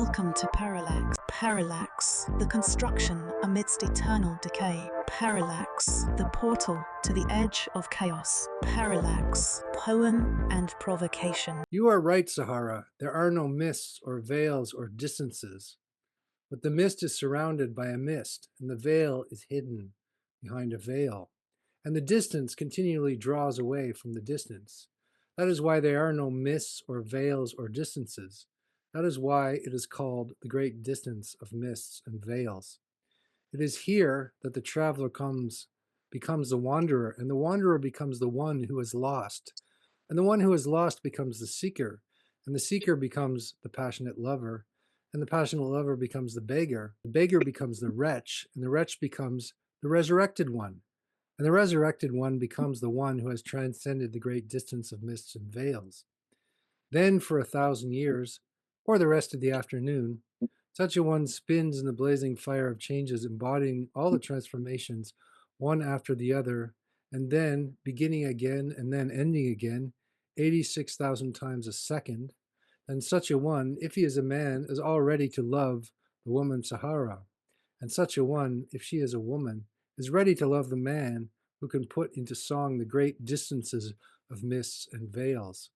Welcome to Parallax. Parallax, the construction amidst eternal decay. Parallax, the portal to the edge of chaos. Parallax, poem and provocation. You are right, Sahara. There are no mists or veils or distances. But the mist is surrounded by a mist, and the veil is hidden behind a veil. And the distance continually draws away from the distance. That is why there are no mists or veils or distances. That is why it is called the great distance of mists and veils. It is here that the traveler becomes the wanderer, and the wanderer becomes the one who is lost. And the one who is lost becomes the seeker, and the seeker becomes the passionate lover, and the passionate lover becomes the beggar becomes the wretch, and the wretch becomes the resurrected one. And the resurrected one becomes the one who has transcended the great distance of mists and veils. Then for 1,000 years, or the rest of the afternoon, such a one spins in the blazing fire of changes, embodying all the transformations, one after the other, and then beginning again and then ending again, 86,000 times a second. And such a one, if he is a man, is all ready to love the woman Sahara. And such a one, if she is a woman, is ready to love the man who can put into song the great distances of mists and veils.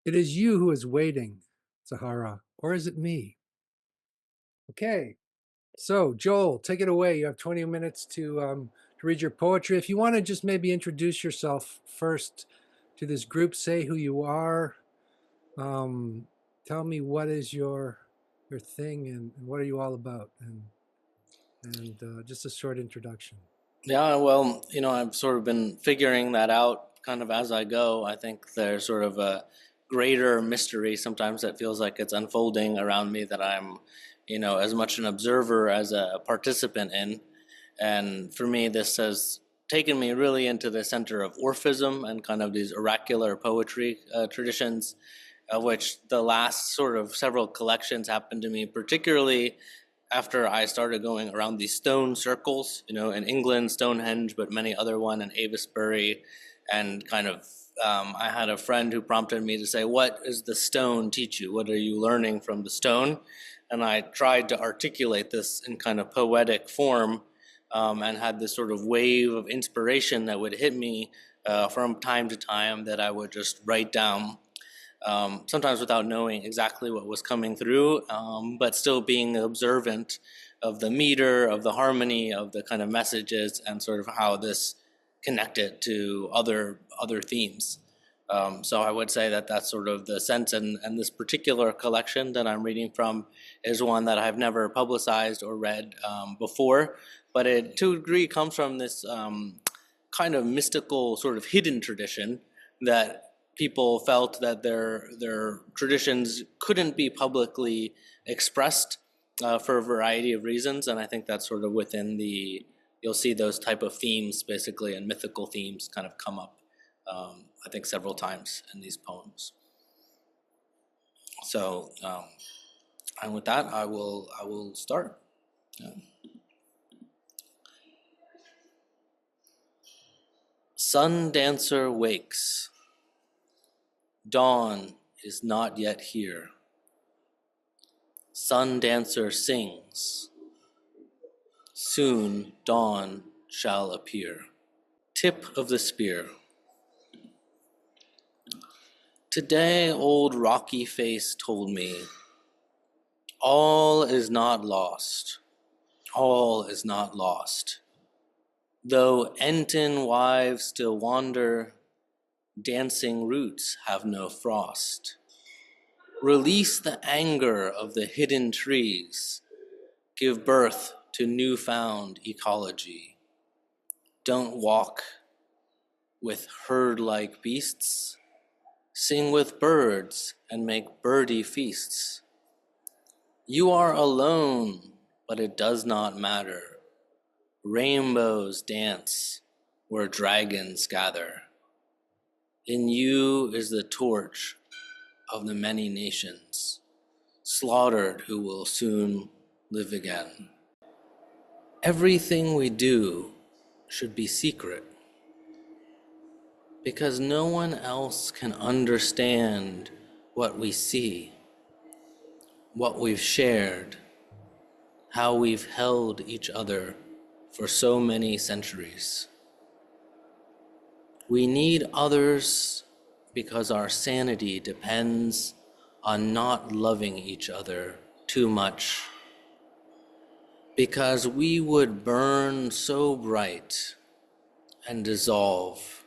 It is you who is waiting, Sahara, or is it me? Okay, so Joel, take it away. You have 20 minutes to read your poetry. If you want to just maybe introduce yourself first to this group, say who you are. Tell me what is your thing and what are you all about, and just a short introduction. Yeah, well, I've sort of been figuring that out kind of as I go. I think there's sort of a greater mystery sometimes that feels like it's unfolding around me that I'm, as much an observer as a participant in. And for me, this has taken me really into the center of Orphism and kind of these oracular poetry traditions, of which the last sort of several collections happened to me, particularly after I started going around these stone circles, in England, Stonehenge, but many other one in Avebury, and kind of I had a friend who prompted me to say, what does the stone teach you? What are you learning from the stone? And I tried to articulate this in kind of poetic form, and had this sort of wave of inspiration that would hit me from time to time that I would just write down, sometimes without knowing exactly what was coming through, but still being observant of the meter, of the harmony, of the kind of messages, and sort of how this connected to other themes. So I would say that that's sort of the sense, and this particular collection that I'm reading from is one that I've never publicized or read before, but it to a degree comes from this kind of mystical sort of hidden tradition that people felt that their traditions couldn't be publicly expressed for a variety of reasons, and I think that's sort of within you'll see those type of themes basically, and mythical themes kind of come up, I think several times in these poems. So, and with that, I will start. Yeah. Sun dancer wakes. Dawn is not yet here. Sun dancer sings. Soon dawn shall appear. Tip of the spear. Today old rocky face told me, all is not lost, all is not lost. Though Enten wives still wander, dancing roots have no frost. Release the anger of the hidden trees, give birth to newfound ecology. Don't walk with herd-like beasts, sing with birds and make birdie feasts. You are alone, but it does not matter. Rainbows dance where dragons gather. In you is the torch of the many nations, slaughtered who will soon live again. Everything we do should be secret, because no one else can understand what we see. what we've shared, how we've held each other for so many centuries. We need others because our sanity depends on not loving each other too much, because we would burn so bright and dissolve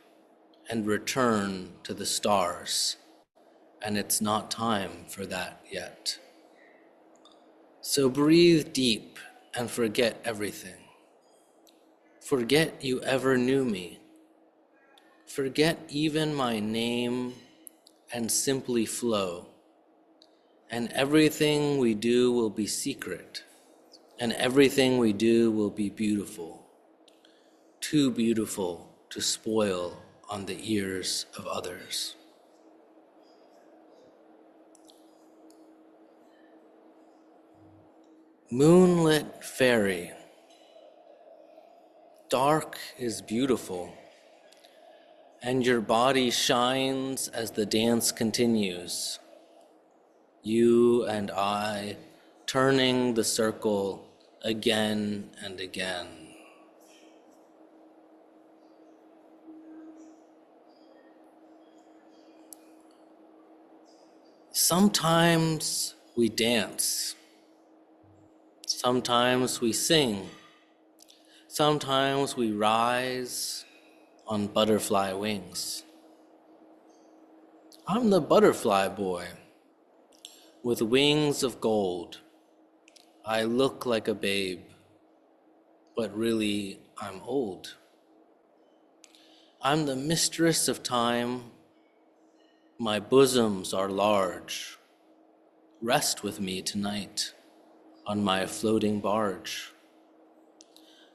and return to the stars, and it's not time for that yet. So breathe deep and forget everything. Forget you ever knew me. Forget even my name and simply flow. And everything we do will be secret, and everything we do will be beautiful, too beautiful to spoil on the ears of others. Moonlit fairy, dark is beautiful, and your body shines as the dance continues. You and I turning the circle again and again. Sometimes we dance, sometimes we sing, sometimes we rise on butterfly wings. I'm the butterfly boy with wings of gold. I look like a babe, but really I'm old. I'm the mistress of time. My bosoms are large. Rest with me tonight on my floating barge.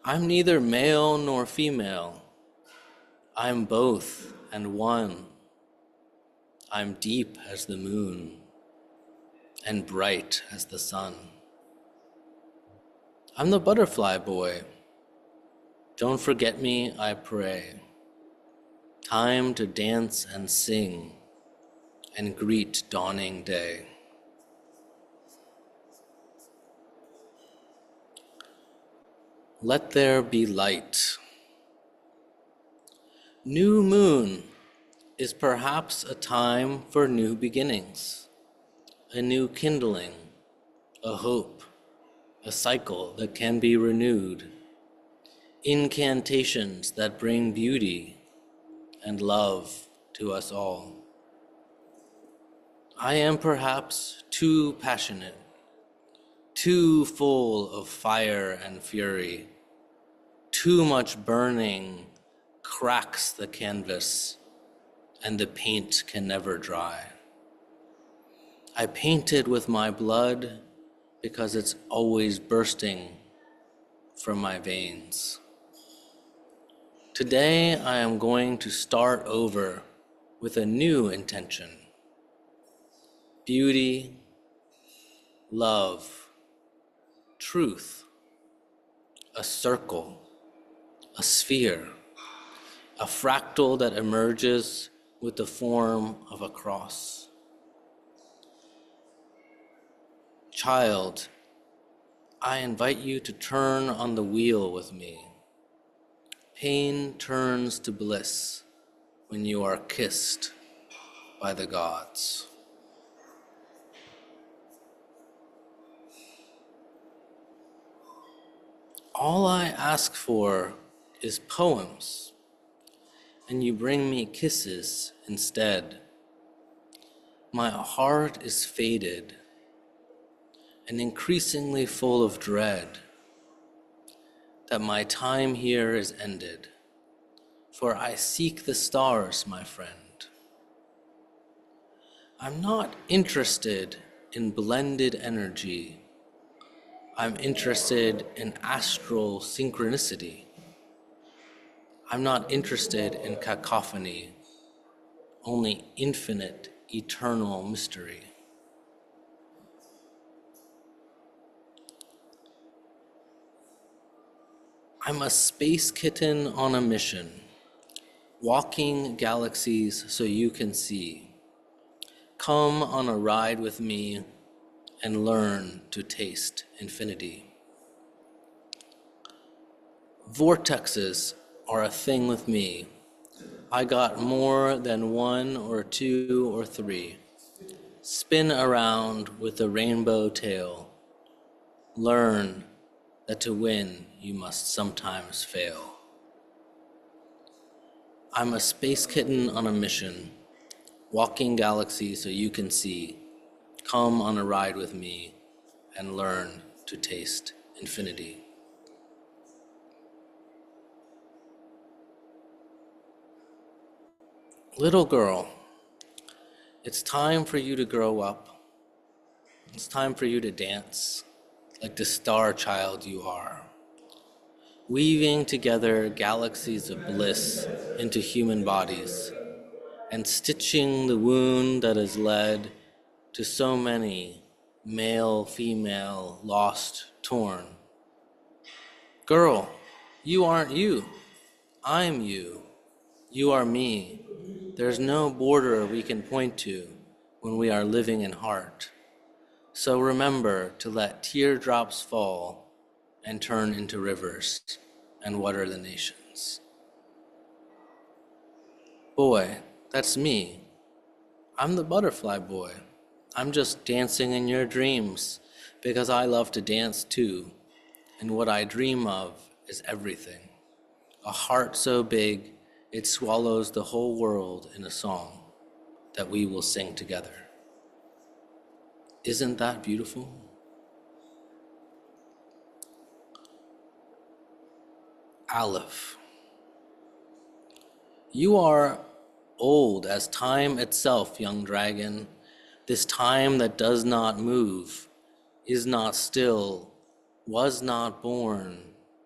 I'm neither male nor female. I'm both and one. I'm deep as the moon and bright as the sun. I'm the butterfly boy. Don't forget me, I pray. Time to dance and sing and greet dawning day. Let there be light. New moon is perhaps a time for new beginnings, a new kindling, a hope, a cycle that can be renewed, incantations that bring beauty and love to us all. I am perhaps too passionate, too full of fire and fury. Too much burning cracks the canvas, and the paint can never dry. I painted with my blood because it's always bursting from my veins. Today I am going to start over with a new intention. Beauty, love, truth, a circle, a sphere, a fractal that emerges with the form of a cross. Child, I invite you to turn on the wheel with me. Pain turns to bliss when you are kissed by the gods. All I ask for is poems, and you bring me kisses instead. My heart is faded and increasingly full of dread that my time here is ended, for I seek the stars, my friend. I'm not interested in blended energy. I'm interested in astral synchronicity. I'm not interested in cacophony, only infinite, eternal mystery. I'm a space kitten on a mission, walking galaxies so you can see. Come on a ride with me and learn to taste infinity. Vortexes are a thing with me. I got more than one or two or three. Spin around with a rainbow tail. Learn that to win you must sometimes fail. I'm a space kitten on a mission, walking galaxies so you can see. Come on a ride with me and learn to taste infinity. Little girl, it's time for you to grow up. It's time for you to dance like the star child you are, weaving together galaxies of bliss into human bodies and stitching the wound that has led to so many male, female, lost, torn. Girl, you aren't you. I'm you. You are me. There's no border we can point to when we are living in heart. So remember to let teardrops fall and turn into rivers and water the nations. Boy, that's me. I'm the butterfly boy. I'm just dancing in your dreams because I love to dance too. And what I dream of is everything. A heart so big it swallows the whole world in a song that we will sing together. Isn't that beautiful? Aleph. You are old as time itself, young dragon. This time that does not move, is not still, was not born,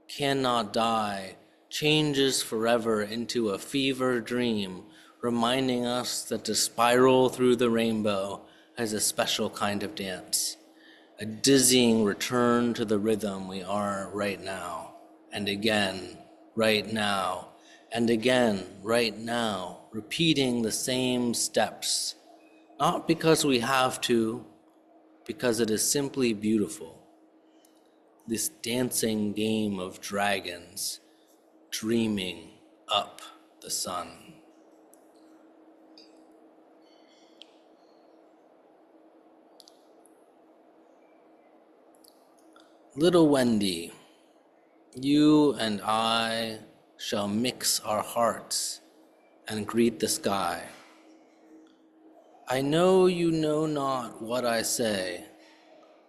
cannot die, changes forever into a fever dream, reminding us that to spiral through the rainbow has a special kind of dance, a dizzying return to the rhythm we are right now, and again, right now, and again, right now, repeating the same steps, not because we have to, because it is simply beautiful. This dancing game of dragons dreaming up the sun. Little Wendy, you and I shall mix our hearts and greet the sky. I know you know not what I say,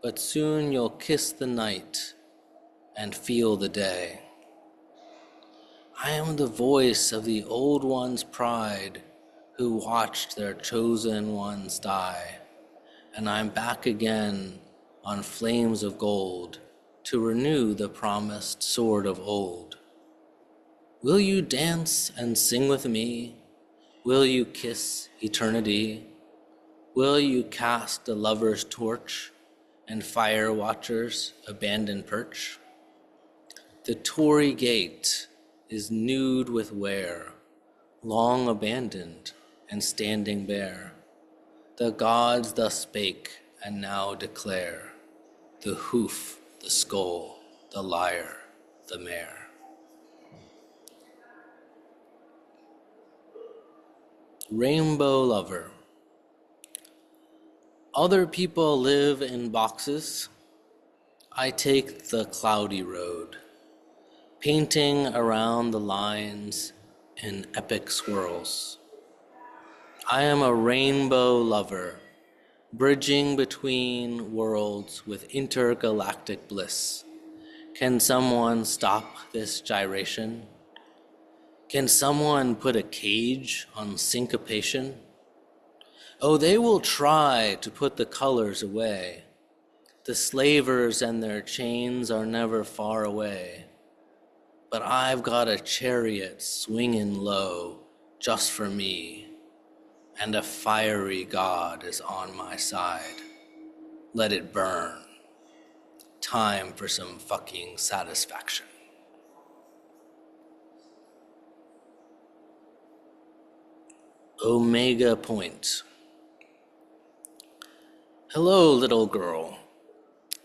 but soon you'll kiss the night and feel the day. I am the voice of the old one's pride who watched their chosen ones die, and I'm back again on flames of gold to renew the promised sword of old. Will you dance and sing with me? Will you kiss eternity? Will you cast the lover's torch and fire watchers abandon perch? The Tory gate is nude with wear, long abandoned and standing bare. The gods thus spake and now declare, the hoof, the skull, the lyre, the mare. Rainbow lover. Other people live in boxes. I take the cloudy road, painting around the lines in epic swirls. I am a rainbow lover, bridging between worlds with intergalactic bliss. Can someone stop this gyration? Can someone put a cage on syncopation? Oh, they will try to put the colors away. The slavers and their chains are never far away. But I've got a chariot swinging low just for me, and a fiery god is on my side. Let it burn. Time for some fucking satisfaction. Omega Point. Hello, little girl.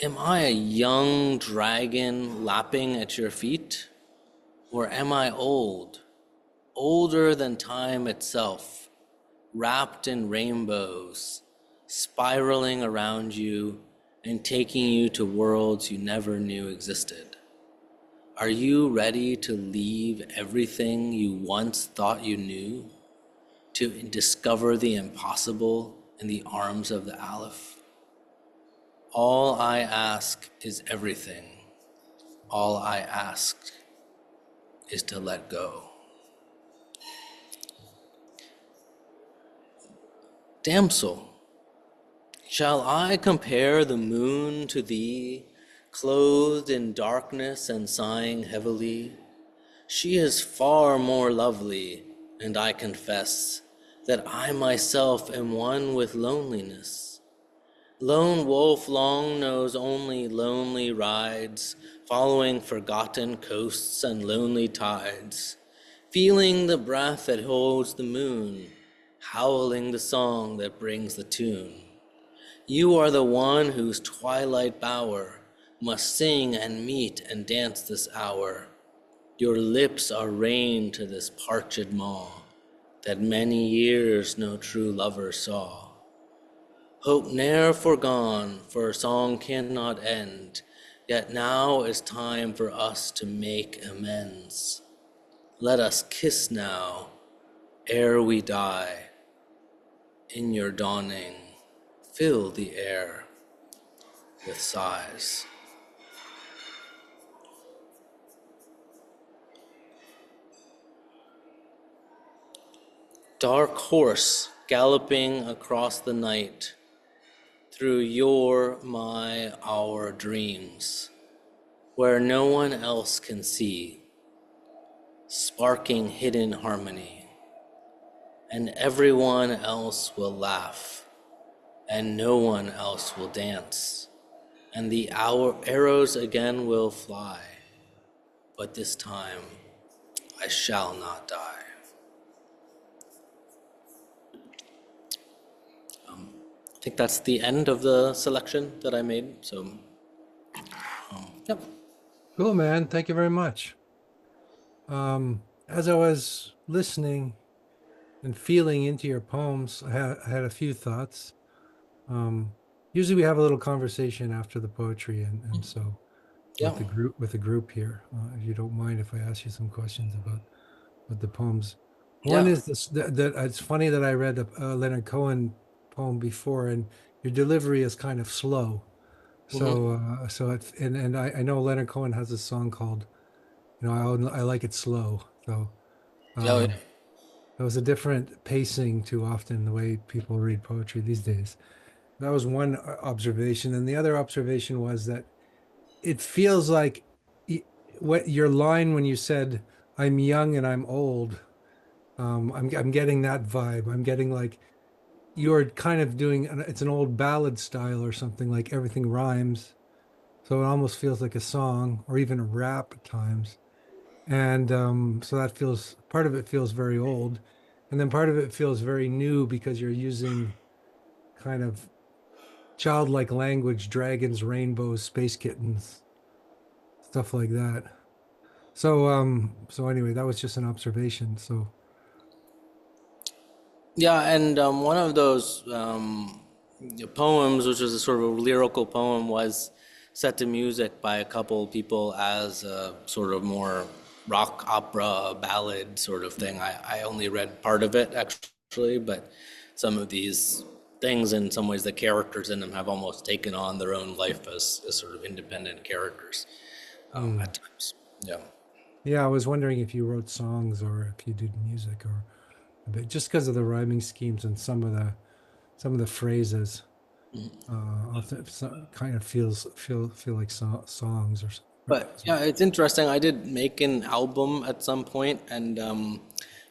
Am I a young dragon lapping at your feet? Or am I old, older than time itself, wrapped in rainbows, spiraling around you and taking you to worlds you never knew existed? Are you ready to leave everything you once thought you knew, to discover the impossible in the arms of the Aleph? All I ask is everything. All I ask is to let go. Damsel, shall I compare the moon to thee, clothed in darkness and sighing heavily? She is far more lovely, and I confess that I myself am one with loneliness. Lone wolf long knows only lonely rides, following forgotten coasts and lonely tides, feeling the breath that holds the moon, howling the song that brings the tune. You are the one whose twilight bower must sing and meet and dance this hour. Your lips are rain to this parched maw, that many years no true lover saw. Hope ne'er forgone, for a song cannot end, yet now is time for us to make amends. Let us kiss now, ere we die. In your dawning, fill the air with sighs. Dark horse galloping across the night, through your, my, our dreams, where no one else can see, sparking hidden harmony, and everyone else will laugh, and no one else will dance, and the arrows again will fly, but this time I shall not die. I think that's the end of the selection that I made. So, yep. Cool, man. Thank you very much. As I was listening and feeling into your poems, I had a few thoughts. Usually we have a little conversation after the poetry, and so Yeah. with the group here. If you don't mind, if I ask you some questions about the poems. Yeah. One is this: that it's funny that I read a Leonard Cohen poem before, and your delivery is kind of slow. So and I know Leonard Cohen has a song called, I like it slow. So Yeah. it was a different pacing too often the way people read poetry these days. That was one observation, and the other observation was that it feels like what your line when you said I'm young and I'm old. I'm getting that vibe. I'm getting like you're kind of doing it's an old ballad style or something, like everything rhymes, so it almost feels like a song or even a rap at times. And so that feels, part of it feels very old, and then part of it feels very new because you're using kind of childlike language, dragons, rainbows, space kittens, stuff like that. So anyway, that was just an observation. So Yeah, and one of those poems, which was a sort of a lyrical poem, was set to music by a couple people as a sort of more rock opera ballad sort of thing. I only read part of it actually, but some of these things, in some ways, the characters in them have almost taken on their own life as sort of independent characters at times. Yeah. yeah, I was wondering if you wrote songs or if you did music, or a bit, just because of the rhyming schemes and some of the phrases. Often kind of feel like songs or something. But yeah, it's interesting. I did make an album at some point, and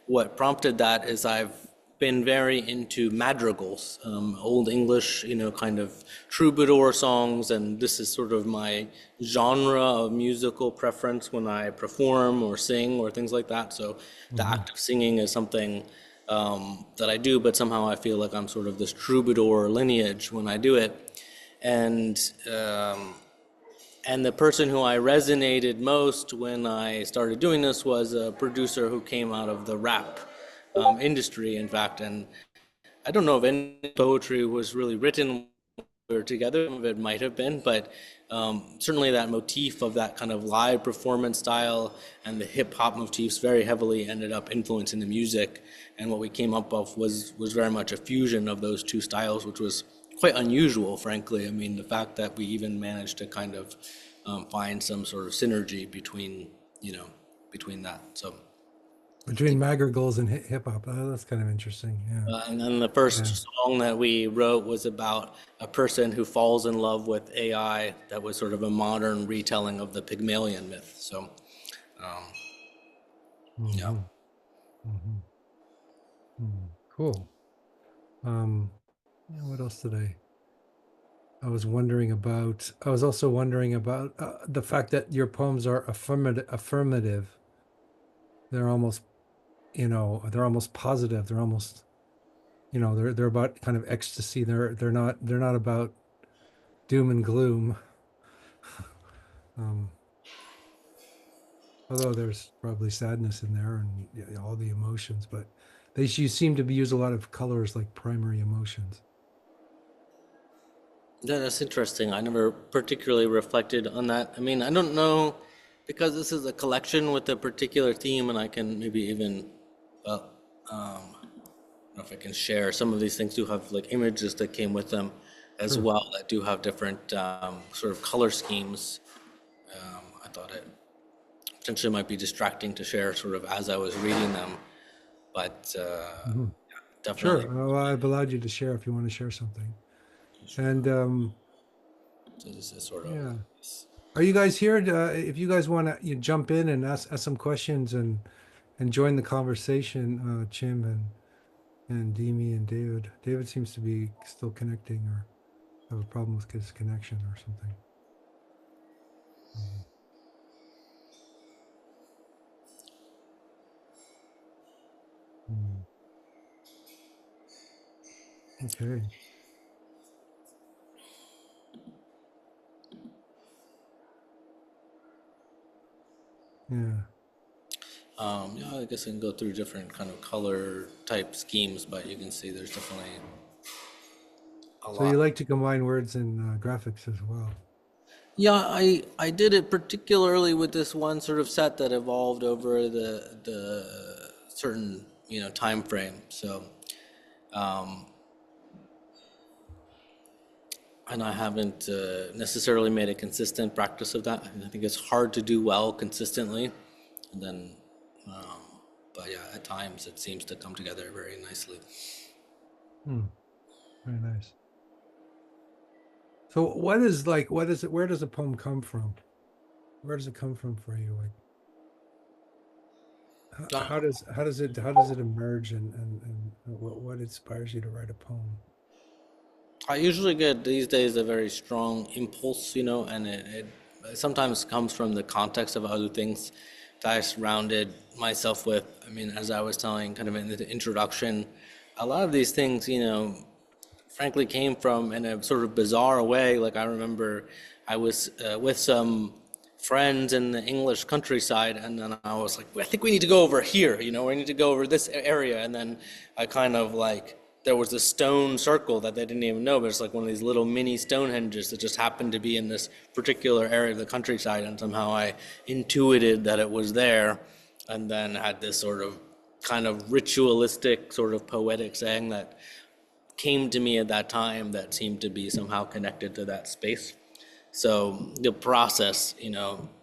what prompted that is I've been very into madrigals, Old English, kind of troubadour songs, and this is sort of my genre of musical preference when I perform or sing or things like that. So the act of singing is something that I do, but somehow I feel like I'm sort of this troubadour lineage when I do it. and and the person who I resonated most when I started doing this was a producer who came out of the rap industry, in fact. And I don't know if any poetry was really written we were together. Some of it might have been, but certainly that motif of that kind of live performance style and the hip hop motifs very heavily ended up influencing the music. And what we came up with was very much a fusion of those two styles, which was quite unusual, frankly. I mean, the fact that we even managed to kind of find some sort of synergy between, between that. So. Between madrigals and hip hop. Oh, that's kind of interesting. Yeah. And then the first song that we wrote was about a person who falls in love with AI. That was sort of a modern retelling of the Pygmalion myth. So, yeah. Mm-hmm. Cool. What else today? I was also wondering about the fact that your poems are affirmative. They're almost, they're almost positive. They're almost, they're about kind of ecstasy. They're not about doom and gloom. Although there's probably sadness in there and all the emotions, but you seem to use a lot of colors like primary emotions. Yeah, that's interesting. I never particularly reflected on that. I mean, I don't know, because this is a collection with a particular theme, and I can maybe even, well, I don't know if I can share. Some of these things do have like images that came with them as well that do have different sort of color schemes. I thought it potentially might be distracting to share sort of as I was reading them, but definitely. Sure. Well, I've allowed you to share if you want to share something. And So this is sort of. yeah, are you guys here? If you guys want to jump in and ask some questions and join the conversation, Chim and Demi and David. David seems to be still connecting or have a problem with his connection or something. Okay. Yeah. Yeah, I guess I can go through different kind of color type schemes, but you can see there's definitely a So you lot. like to combine words and graphics as well. Yeah, I did it particularly with this one sort of set that evolved over the certain time frame. So, and I haven't necessarily made a consistent practice of that. I think it's hard to do well consistently, and then, but yeah, at times it seems to come together very nicely. Very nice. So what is it? Where does a poem come from? Where does it come from for you? Like, how does it emerge and what inspires you to write a poem? I usually get these days a very strong impulse, and it sometimes comes from the context of other things that I surrounded myself with. I mean, as I was telling kind of in the introduction, a lot of these things, frankly came from in a sort of bizarre way. Like I remember I was with some friends in the English countryside, and then I was like, I think we need to go over here, we need to go over this area. And then I kind of like, there was a stone circle that they didn't even know, but it's like one of these little mini Stonehenges that just happened to be in this particular area of the countryside. And somehow I intuited that it was there, and then had this sort of kind of ritualistic, sort of poetic saying that came to me at that time that seemed to be somehow connected to that space. So the process,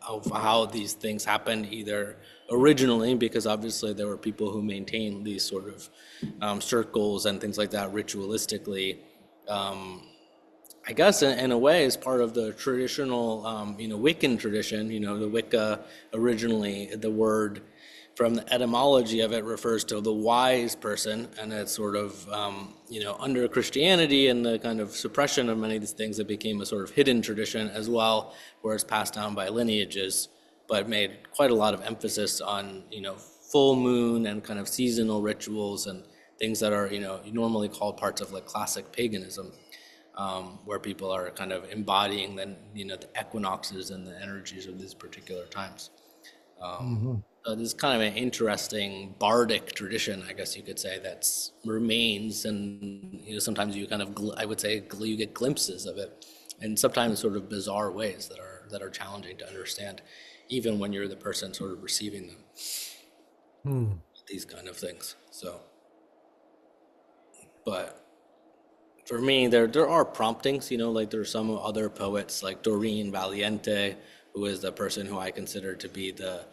of how these things happened, either originally, because obviously there were people who maintained these sort of circles and things like that ritualistically, I guess in a way is part of the traditional, Wiccan tradition. The Wicca, originally the word from the etymology of it refers to the wise person, and it's sort of, under Christianity and the kind of suppression of many of these things, it became a sort of hidden tradition as well, where it's passed down by lineages, but made quite a lot of emphasis on, full moon and kind of seasonal rituals and things that are, normally called parts of like classic paganism. where people are kind of embodying the the equinoxes and the energies of these particular times. So this is kind of an interesting bardic tradition, I guess you could say, that's remains, and sometimes you kind of I would say you get glimpses of it, and sometimes sort of bizarre ways that are challenging to understand, even when you're the person sort of receiving them. These kind of things. So, but for me, there are promptings. Like there's some other poets like Doreen Valiente, who is the person who I consider to be the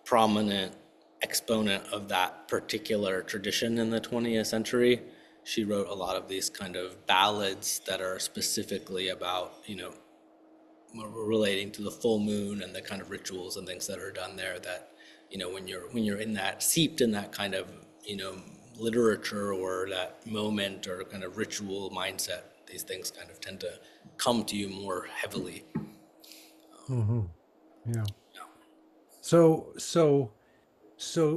prominent exponent of that particular tradition in the 20th century. She wrote a lot of these kind of ballads that are specifically about, relating to the full moon and the kind of rituals and things that are done there that, when you're in that, seeped in that kind of, literature or that moment or kind of ritual mindset, these things kind of tend to come to you more heavily. Yeah. So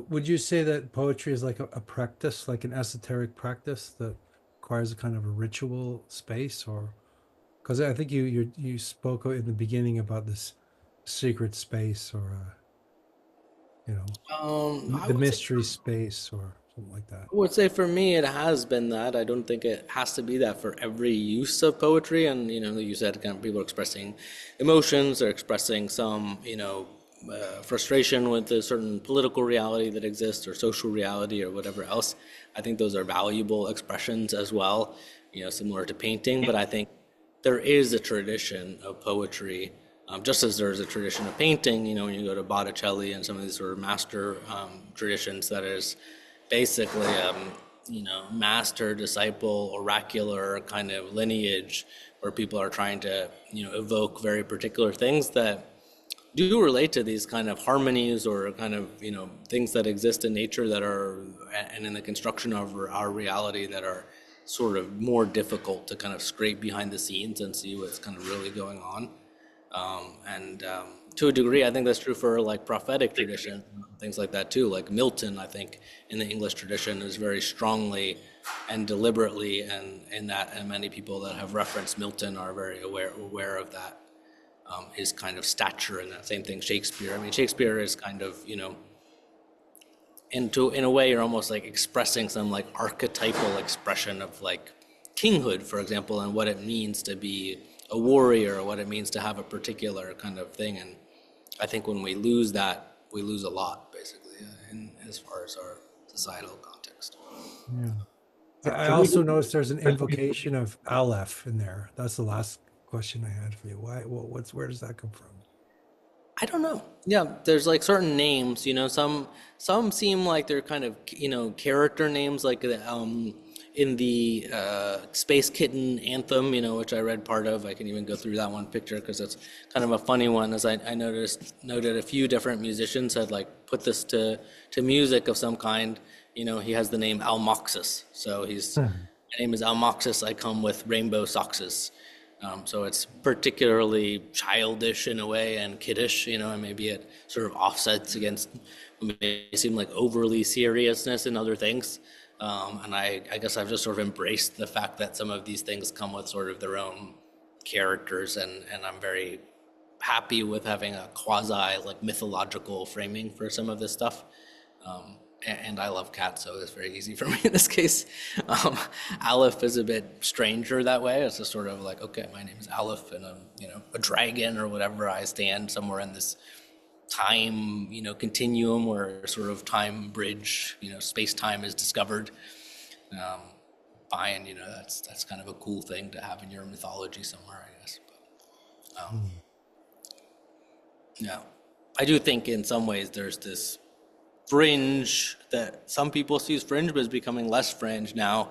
would you say that poetry is like a practice, like an esoteric practice that requires a kind of a ritual space? Or because I think you spoke in the beginning about this secret space, or I the would say mystery space or something like that. I would say for me, it has been that. I don't think it has to be that for every use of poetry. And, like you said, kind of people are expressing emotions, or expressing some, frustration with a certain political reality that exists or social reality or whatever else. I think those are valuable expressions as well, similar to painting. But I think there is a tradition of poetry, just as there's a tradition of painting, when you go to Botticelli and some of these sort of master traditions, that is basically master disciple oracular kind of lineage, where people are trying to evoke very particular things that do relate to these kind of harmonies or kind of things that exist in nature that are, and in the construction of our reality, that are sort of more difficult to kind of scrape behind the scenes and see what's kind of really going on. And to a degree, I think that's true for like prophetic tradition, things like that too. Like Milton, I think, in the English tradition is very strongly and deliberately, and in that, and many people that have referenced Milton are very aware of that, his kind of stature, and that same thing. Shakespeare. I mean, Shakespeare is kind of in a way, you're almost like expressing some like archetypal expression of like kinghood, for example, and what it means to be a warrior, what it means to have a particular kind of thing. And I think when we lose that, we lose a lot, basically, as far as our societal context. Yeah. I also noticed there's an invocation of Aleph in there. That's the last question I had for you. Where does that come from? I don't know. Yeah, there's like certain names, some seem like they're kind of, character names, like in the Space Kitten anthem, which I read part of. I can even go through that one picture because it's kind of a funny one, as I noted a few different musicians had like put this to music of some kind. He has the name Almoxis. So my name is Almoxis, I come with rainbow sockses. So it's particularly childish in a way, and kiddish, and maybe it sort of offsets against what may seem like overly seriousness in other things. And I guess I've just sort of embraced the fact that some of these things come with sort of their own characters, and I'm very happy with having a quasi like mythological framing for some of this stuff. And I love cats, so it's very easy for me in this case. Aleph is a bit stranger that way. It's just sort of like, okay, my name is Aleph, and I'm, a dragon or whatever. I stand somewhere in this time, continuum, where sort of time bridge, space-time is discovered. Fine, that's kind of a cool thing to have in your mythology somewhere, I guess. But, yeah, I do think in some ways there's this fringe that some people see as fringe, but is becoming less fringe now,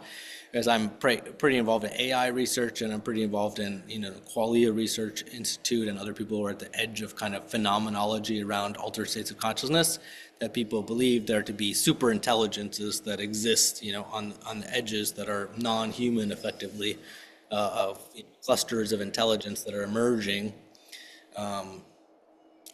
as I'm pretty involved in AI research, and I'm pretty involved in the Qualia Research Institute, and other people who are at the edge of kind of phenomenology around altered states of consciousness, that people believe there to be super intelligences that exist on the edges, that are non-human effectively, of clusters of intelligence that are emerging.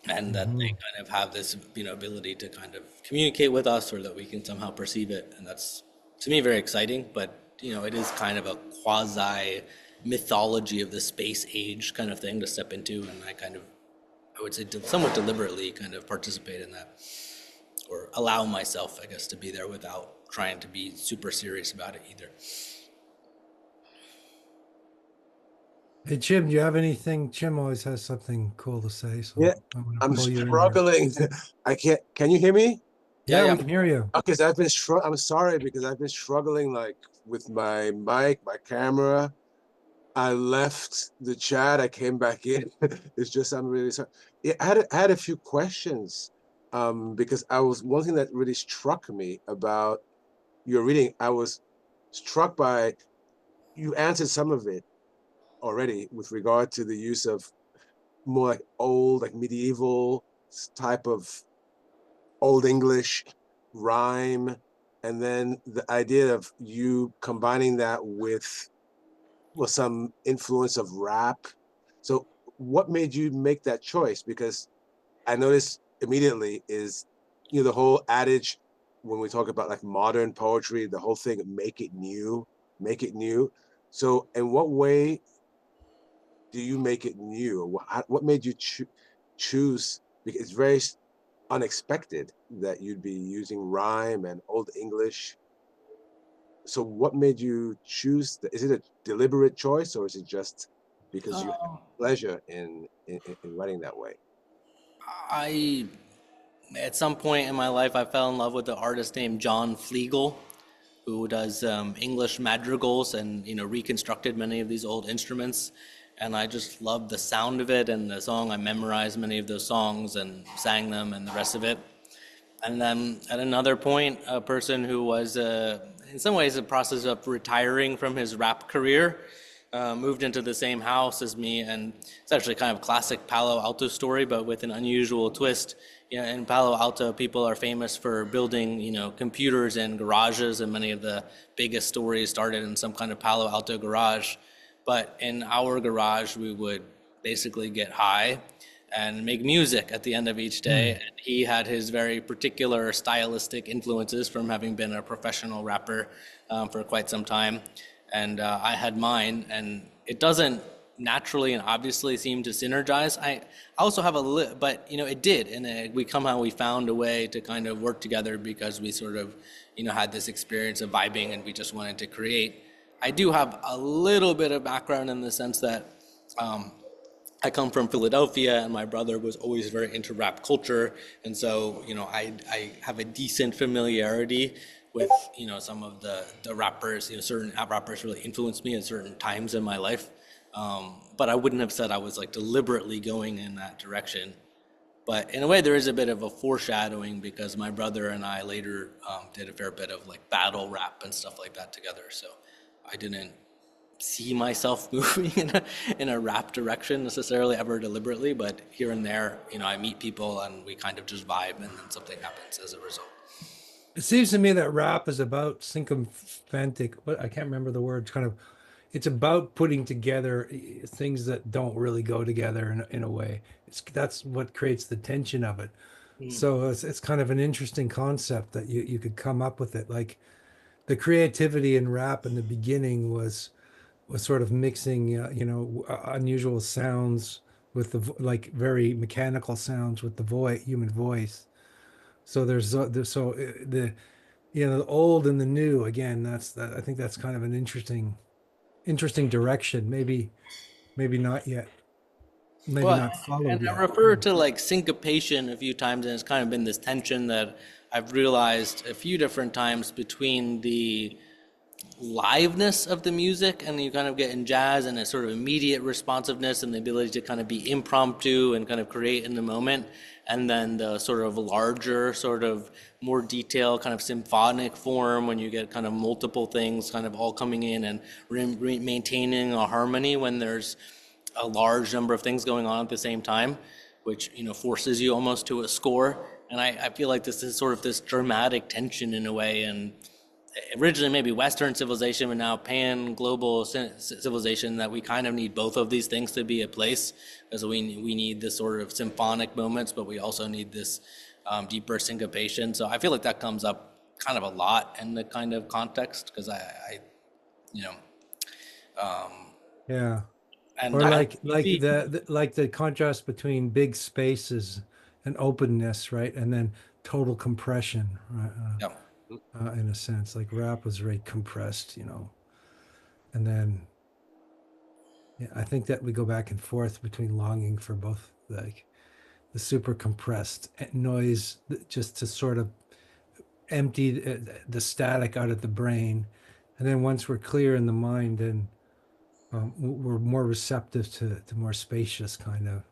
And that they kind of have this, ability to kind of communicate with us, or that we can somehow perceive it. And that's, to me, very exciting. But, it is kind of a quasi mythology of the space age kind of thing to step into, and I would say somewhat deliberately kind of participate in that, or allow myself, I guess, to be there without trying to be super serious about it either. Hey, Jim, do you have anything? Jim always has something cool to say, so Yeah, I'm going to I'm pull you in here. struggling. I can't. Can you hear me? Yeah, Yeah. we can hear you. Okay, so I'm sorry because I've been struggling like with my mic, my camera. I left the chat. I came back in. It's just I'm really sorry. Yeah, I had a few questions, because I was one thing that really struck me about your reading. I was struck by you answered some of it already with regard to the use of more like old, like medieval type of Old English rhyme, and then the idea of you combining that with some influence of rap. So what made you make that choice? Because I noticed immediately is, the whole adage when we talk about like modern poetry, the whole thing, make it new, make it new. So in what way do you make it new? What made you choose? Because it's very unexpected that you'd be using rhyme and Old English. So what made you choose is it a deliberate choice, or is it just because you have pleasure in writing that way? I At some point in my life, I fell in love with an artist named John Fleagle, who does English madrigals and reconstructed many of these old instruments. And I just loved the sound of it and the song. I memorized many of those songs and sang them and the rest of it. And then at another point, a person who was, in some ways, a process of retiring from his rap career, moved into the same house as me. And it's actually kind of a classic Palo Alto story, but with an unusual twist. In Palo Alto, people are famous for building, computers in garages, and many of the biggest stories started in some kind of Palo Alto garage. But in our garage, we would basically get high and make music at the end of each day. And he had his very particular stylistic influences from having been a professional rapper for quite some time. And I had mine, and it doesn't naturally and obviously seem to synergize. I also have but it did, and we found a way to kind of work together because we sort of, had this experience of vibing, and we just wanted to create. I do have a little bit of background in the sense that I come from Philadelphia, and my brother was always very into rap culture, and so I have a decent familiarity with some of the rappers. Certain rappers really influenced me at certain times in my life, but I wouldn't have said I was like deliberately going in that direction. But in a way, there is a bit of a foreshadowing because my brother and I later did a fair bit of like battle rap and stuff like that together. So I didn't see myself moving in a rap direction necessarily ever deliberately, but here and there, I meet people and we kind of just vibe, and then something happens as a result. It seems to me that rap is about sycophantic, but I can't remember the word. It's about putting together things that don't really go together in a way. That's what creates the tension of it. So it's kind of an interesting concept that you could come up with it. Like the creativity in rap in the beginning was sort of mixing, unusual sounds with like very mechanical sounds with the human voice. So the old and the new again. I think that's kind of an interesting direction. Maybe not yet. Maybe Well, not followed and I yet. refer to like syncopation a few times, and it's kind of been this tension that I've realized a few different times between the liveness of the music, and you kind of get in jazz and a sort of immediate responsiveness and the ability to kind of be impromptu and kind of create in the moment, and then the sort of larger, sort of more detailed kind of symphonic form when you get kind of multiple things kind of all coming in and maintaining a harmony when there's a large number of things going on at the same time, which forces you almost to a score. And I feel like this is sort of this dramatic tension in a way, and originally maybe Western civilization, but now pan-global civilization, that we kind of need both of these things to be at place, because we need this sort of symphonic moments, but we also need this deeper syncopation. So I feel like that comes up kind of a lot in the kind of context, because I you know, um, Yeah. And Or I like like the contrast between big spaces and openness, right? And then total compression, right? yeah. In a sense, like rap was very compressed, and then yeah, I think that we go back and forth between longing for both, like the super compressed noise, just to sort of empty the static out of the brain, and then once we're clear in the mind, then we're more receptive to more spacious kind of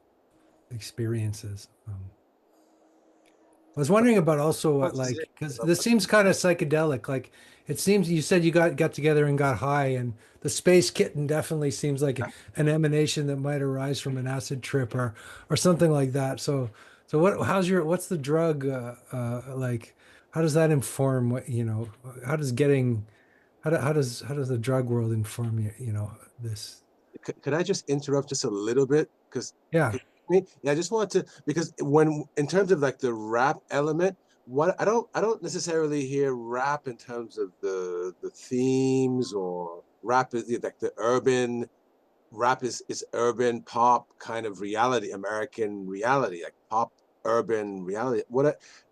experiences. I was wondering about also what, like, because this seems kind of psychedelic. Like, it seems you said you got together and got high, and the space kitten definitely seems like an emanation that might arise from an acid trip or something like that. So what's the drug like? How does that inform what How does getting how does the drug world inform this? Could I just interrupt just a little bit? Because Yeah, yeah, I just want to, because when in terms of like the rap element, what I don't necessarily hear rap in terms of the themes, or rap is like the urban rap is urban pop kind of reality, American reality, like pop urban reality.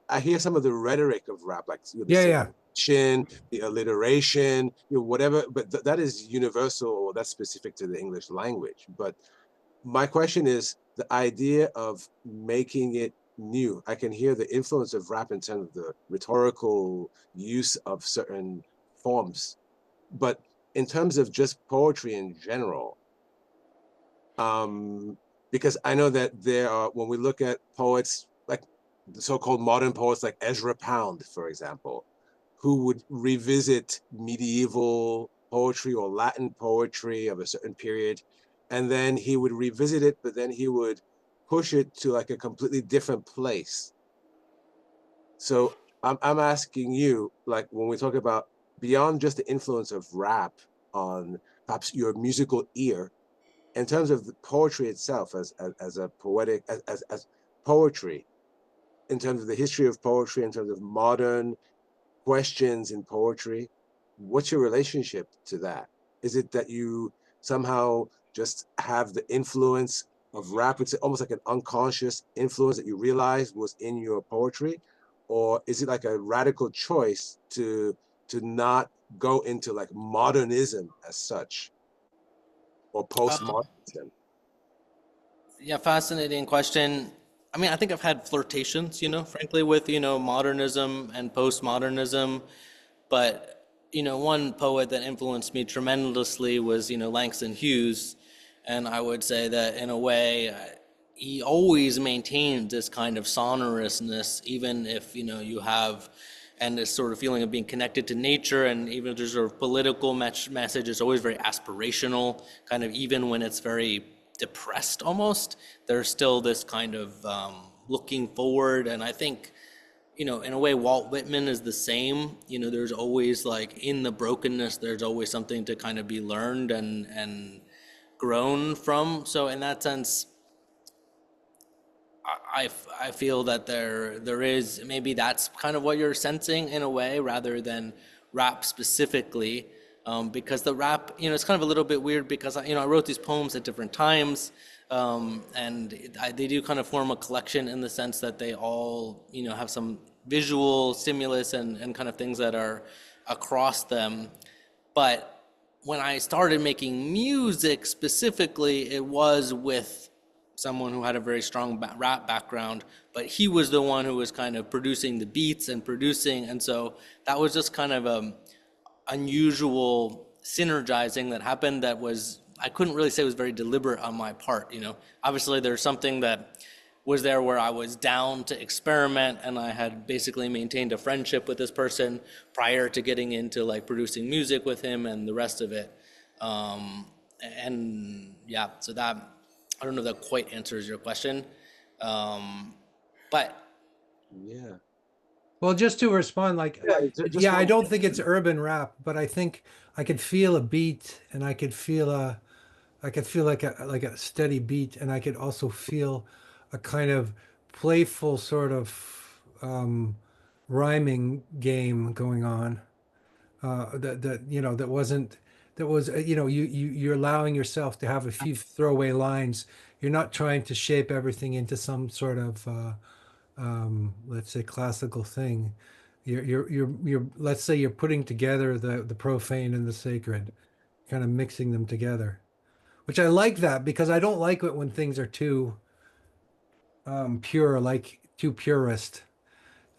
I hear some of the rhetoric of rap, like the yeah, yeah. selection, the alliteration, whatever, but that is universal, or that's specific to the English language. But my question is the idea of making it new. I can hear the influence of rap in terms of the rhetorical use of certain forms, but in terms of just poetry in general, um, because I know that there are, when we look at poets like the so-called modern poets like Ezra Pound, for example, who would revisit medieval poetry or Latin poetry of a certain period, and then he would revisit it, but then he would push it to like a completely different place. So I'm asking you, like when we talk about beyond just the influence of rap on perhaps your musical ear, in terms of the poetry itself as a poetic as poetry, in terms of the history of poetry, in terms of modern questions in poetry, what's your relationship to that? Is it that you somehow just have the influence of rap? It's almost like an unconscious influence that you realize was in your poetry, or is it like a radical choice to not go into like modernism as such, or Um, postmodernism? yeah, fascinating question. I mean, I think I've had flirtations, frankly, with, modernism and postmodernism. But, one poet that influenced me tremendously was, Langston Hughes. And I would say that in a way, he always maintained this kind of sonorousness, even if, you have, and this sort of feeling of being connected to nature, and even if there's sort of political message, it's always very aspirational, kind of even when it's very depressed almost, there's still this kind of looking forward. And I think, in a way, Walt Whitman is the same. There's always like in the brokenness, there's always something to kind of be learned and grown from. So in that sense, I feel that there is, maybe that's kind of what you're sensing in a way, rather than rap specifically, because the rap, it's kind of a little bit weird, because I wrote these poems at different times, and they do kind of form a collection in the sense that they all have some visual stimulus and kind of things that are across them. But when I started making music specifically, it was with someone who had a very strong rap background, but he was the one who was kind of producing the beats and producing. And so that was just kind of unusual synergizing that happened, that was, I couldn't really say it was very deliberate on my part. Obviously there's something that was there where I was down to experiment, and I had basically maintained a friendship with this person prior to getting into like producing music with him and the rest of it. And yeah, so that, I don't know if that quite answers your question, but Yeah. Well, just to respond, like, Yeah, just yeah, I one. don't think it's urban rap, but I think I could feel a beat, and I could feel like a steady beat, and I could also feel a kind of playful sort of rhyming game going on. That wasn't that was, you're allowing yourself to have a few throwaway lines. You're not trying to shape everything into some sort of, let's say, classical thing. Let's say you're putting together the profane and the sacred, kind of mixing them together, which I like that because I don't like it when things are too pure, like too purist.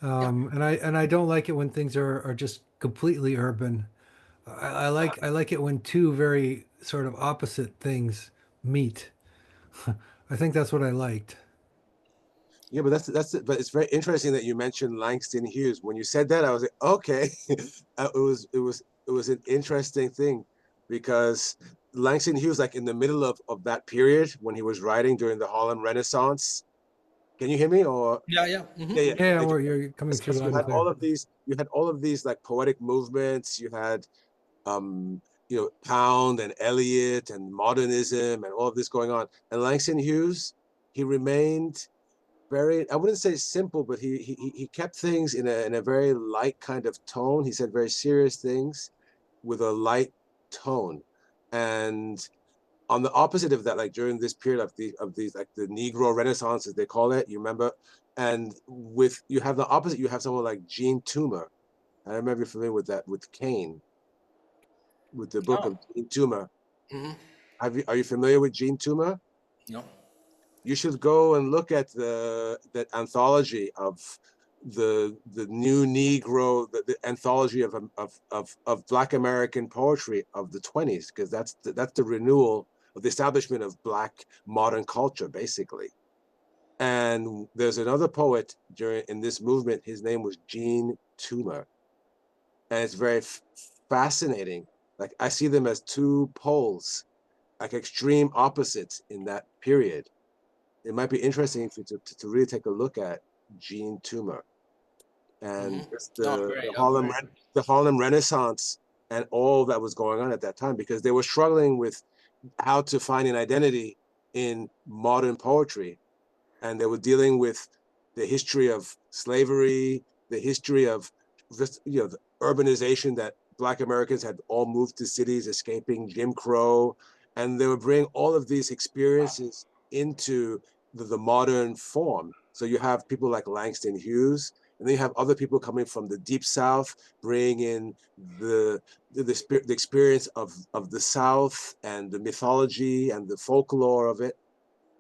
Yeah. And I don't like it when things are just completely urban. I like it when two very sort of opposite things meet. I think that's what I liked. Yeah, but but it's very interesting that you mentioned Langston Hughes. When you said that, I was like, okay. It was an interesting thing because Langston Hughes, like in the middle of that period when he was writing during the Harlem Renaissance. Can you hear me? Or Yeah, yeah. yeah, yeah. Yeah, where you're coming through So loud and clear. you had all of these like poetic movements. You had um, Pound and Eliot and modernism and all of this going on. And Langston Hughes, he remained very, I wouldn't say simple, but he kept things in a very light kind of tone. He said very serious things with a light tone. And on the opposite of that, like during this period of these like the Negro Renaissance, as they call it, you remember? And with you have the opposite, you have someone like Jean Toomer. I don't know if you're familiar with that, with Kane, with the book Oh. of Jean Toomer. Hmm. Are you familiar with Jean Toomer? No. You should go and look at that anthology of the new Negro, the anthology of Black American poetry of the 20s, because that's the renewal of the establishment of Black modern culture, basically. And there's another poet in this movement. His name was Jean Toomer, and it's very fascinating. Like I see them as two poles, like extreme opposites in that period. It might be interesting for you to really take a look at Jean Toomer Hmm. and just Oh, great. Oh, great. The Harlem Renaissance and all that was going on at that time, because they were struggling with how to find an identity in modern poetry, and they were dealing with the history of slavery, the history of just the urbanization that Black Americans had all moved to cities, escaping Jim Crow, and they would bring all of these experiences into the modern form. So you have people like Langston Hughes, and then you have other people coming from the Deep South, bringing in the experience of the South and the mythology and the folklore of it.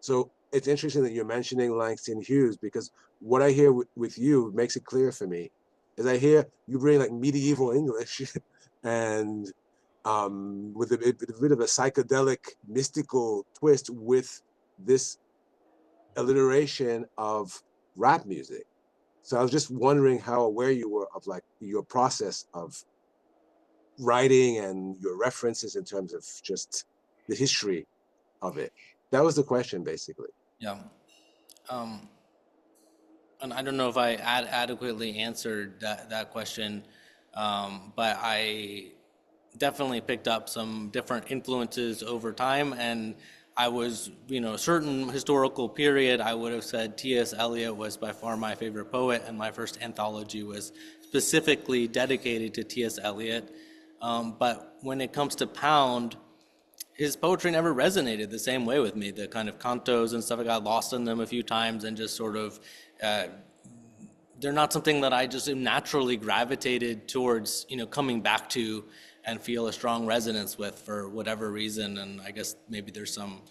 So it's interesting that you're mentioning Langston Hughes, because what I hear with you makes it clear for me is I hear you bring like medieval English and with a bit of a psychedelic mystical twist with this alliteration of rap music. So I was just wondering how aware you were of like your process of writing and your references in terms of just the history of it. That was the question, basically. Yeah. Um, and I don't know if I adequately answered that question, but I definitely picked up some different influences over time. And I was, a certain historical period, I would have said T.S. Eliot was by far my favorite poet, and my first anthology was specifically dedicated to T.S. Eliot. But when it comes to Pound, his poetry never resonated the same way with me. The kind of cantos and stuff, I got lost in them a few times and just sort of, uh, they're not something that I just naturally gravitated towards, coming back to and feel a strong resonance with for whatever reason. And I guess maybe there's some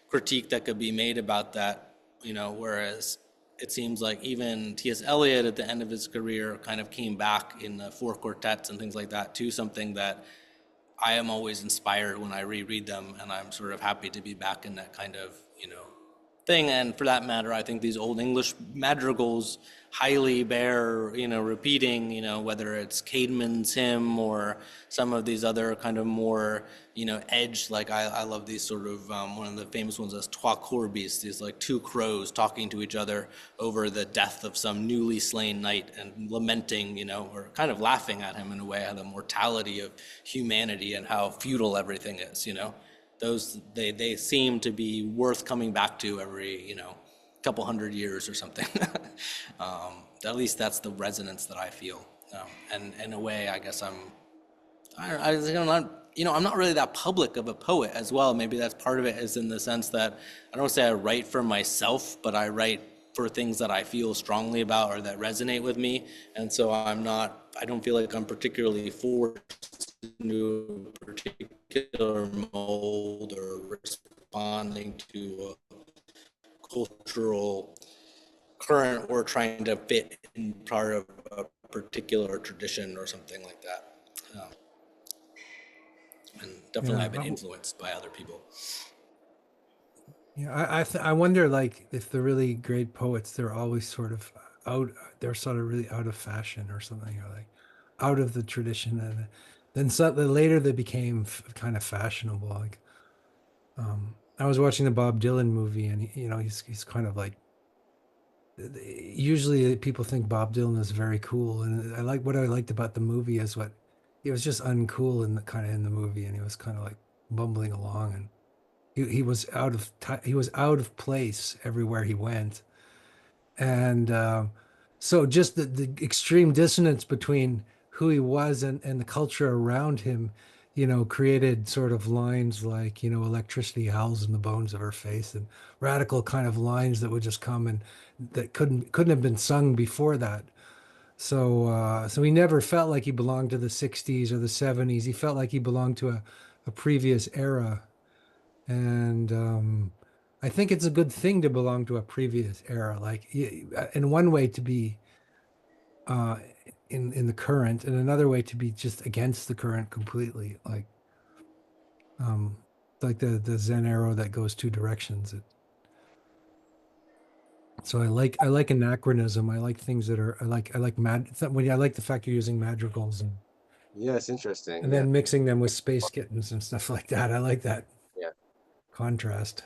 critique that could be made about that, whereas it seems like even T.S. Eliot at the end of his career kind of came back in the four quartets and things like that to something that I am always inspired when I reread them, and I'm sort of happy to be back in that kind of, thing. And for that matter, I think these old English madrigals highly bear, repeating, whether it's Caedmon's hymn or some of these other kind of more, edge. Like I love these sort of, one of the famous ones is Trois Corbees, these like two crows talking to each other over the death of some newly slain knight and lamenting, or kind of laughing at him in a way, at the mortality of humanity and how futile everything is, those they seem to be worth coming back to every couple hundred years or something. At least that's the resonance that I feel, and in a way I guess I'm not I'm not really that public of a poet as well. Maybe that's part of it, is in the sense that I don't say I write for myself, but I write for things that I feel strongly about or that resonate with me. And so I don't feel like I'm particularly forced into a particular mold or responding to a cultural current or trying to fit in part of a particular tradition or something like that. And definitely Yeah. I've been influenced by other people. Yeah, I wonder, like, if the really great poets, they're always sort of out, they're sort of really out of fashion or something, or like out of the tradition, and then later they became kind of fashionable. Like, I was watching the Bob Dylan movie, and he's kind of like, usually people think Bob Dylan is very cool, and what I liked about the movie is what he was just uncool in the kind of in the movie, and he was kind of like bumbling along, and he was he was out of place everywhere he went, and so just the extreme dissonance between who he was and the culture around him, created sort of lines like, electricity howls in the bones of her face, and radical kind of lines that would just come and that couldn't have been sung before that. So he never felt like he belonged to the 60s or the 70s. He felt like he belonged to a previous era. And I think it's a good thing to belong to a previous era, like in one way to be uh, in the current, and another way to be just against the current completely, um, like the Zen arrow that goes two directions. So I like anachronism. I like things that are I like when I like the fact you're using madrigals Yeah, it's interesting. and Yeah, then mixing them with space kittens and stuff like that. I like that yeah, contrast.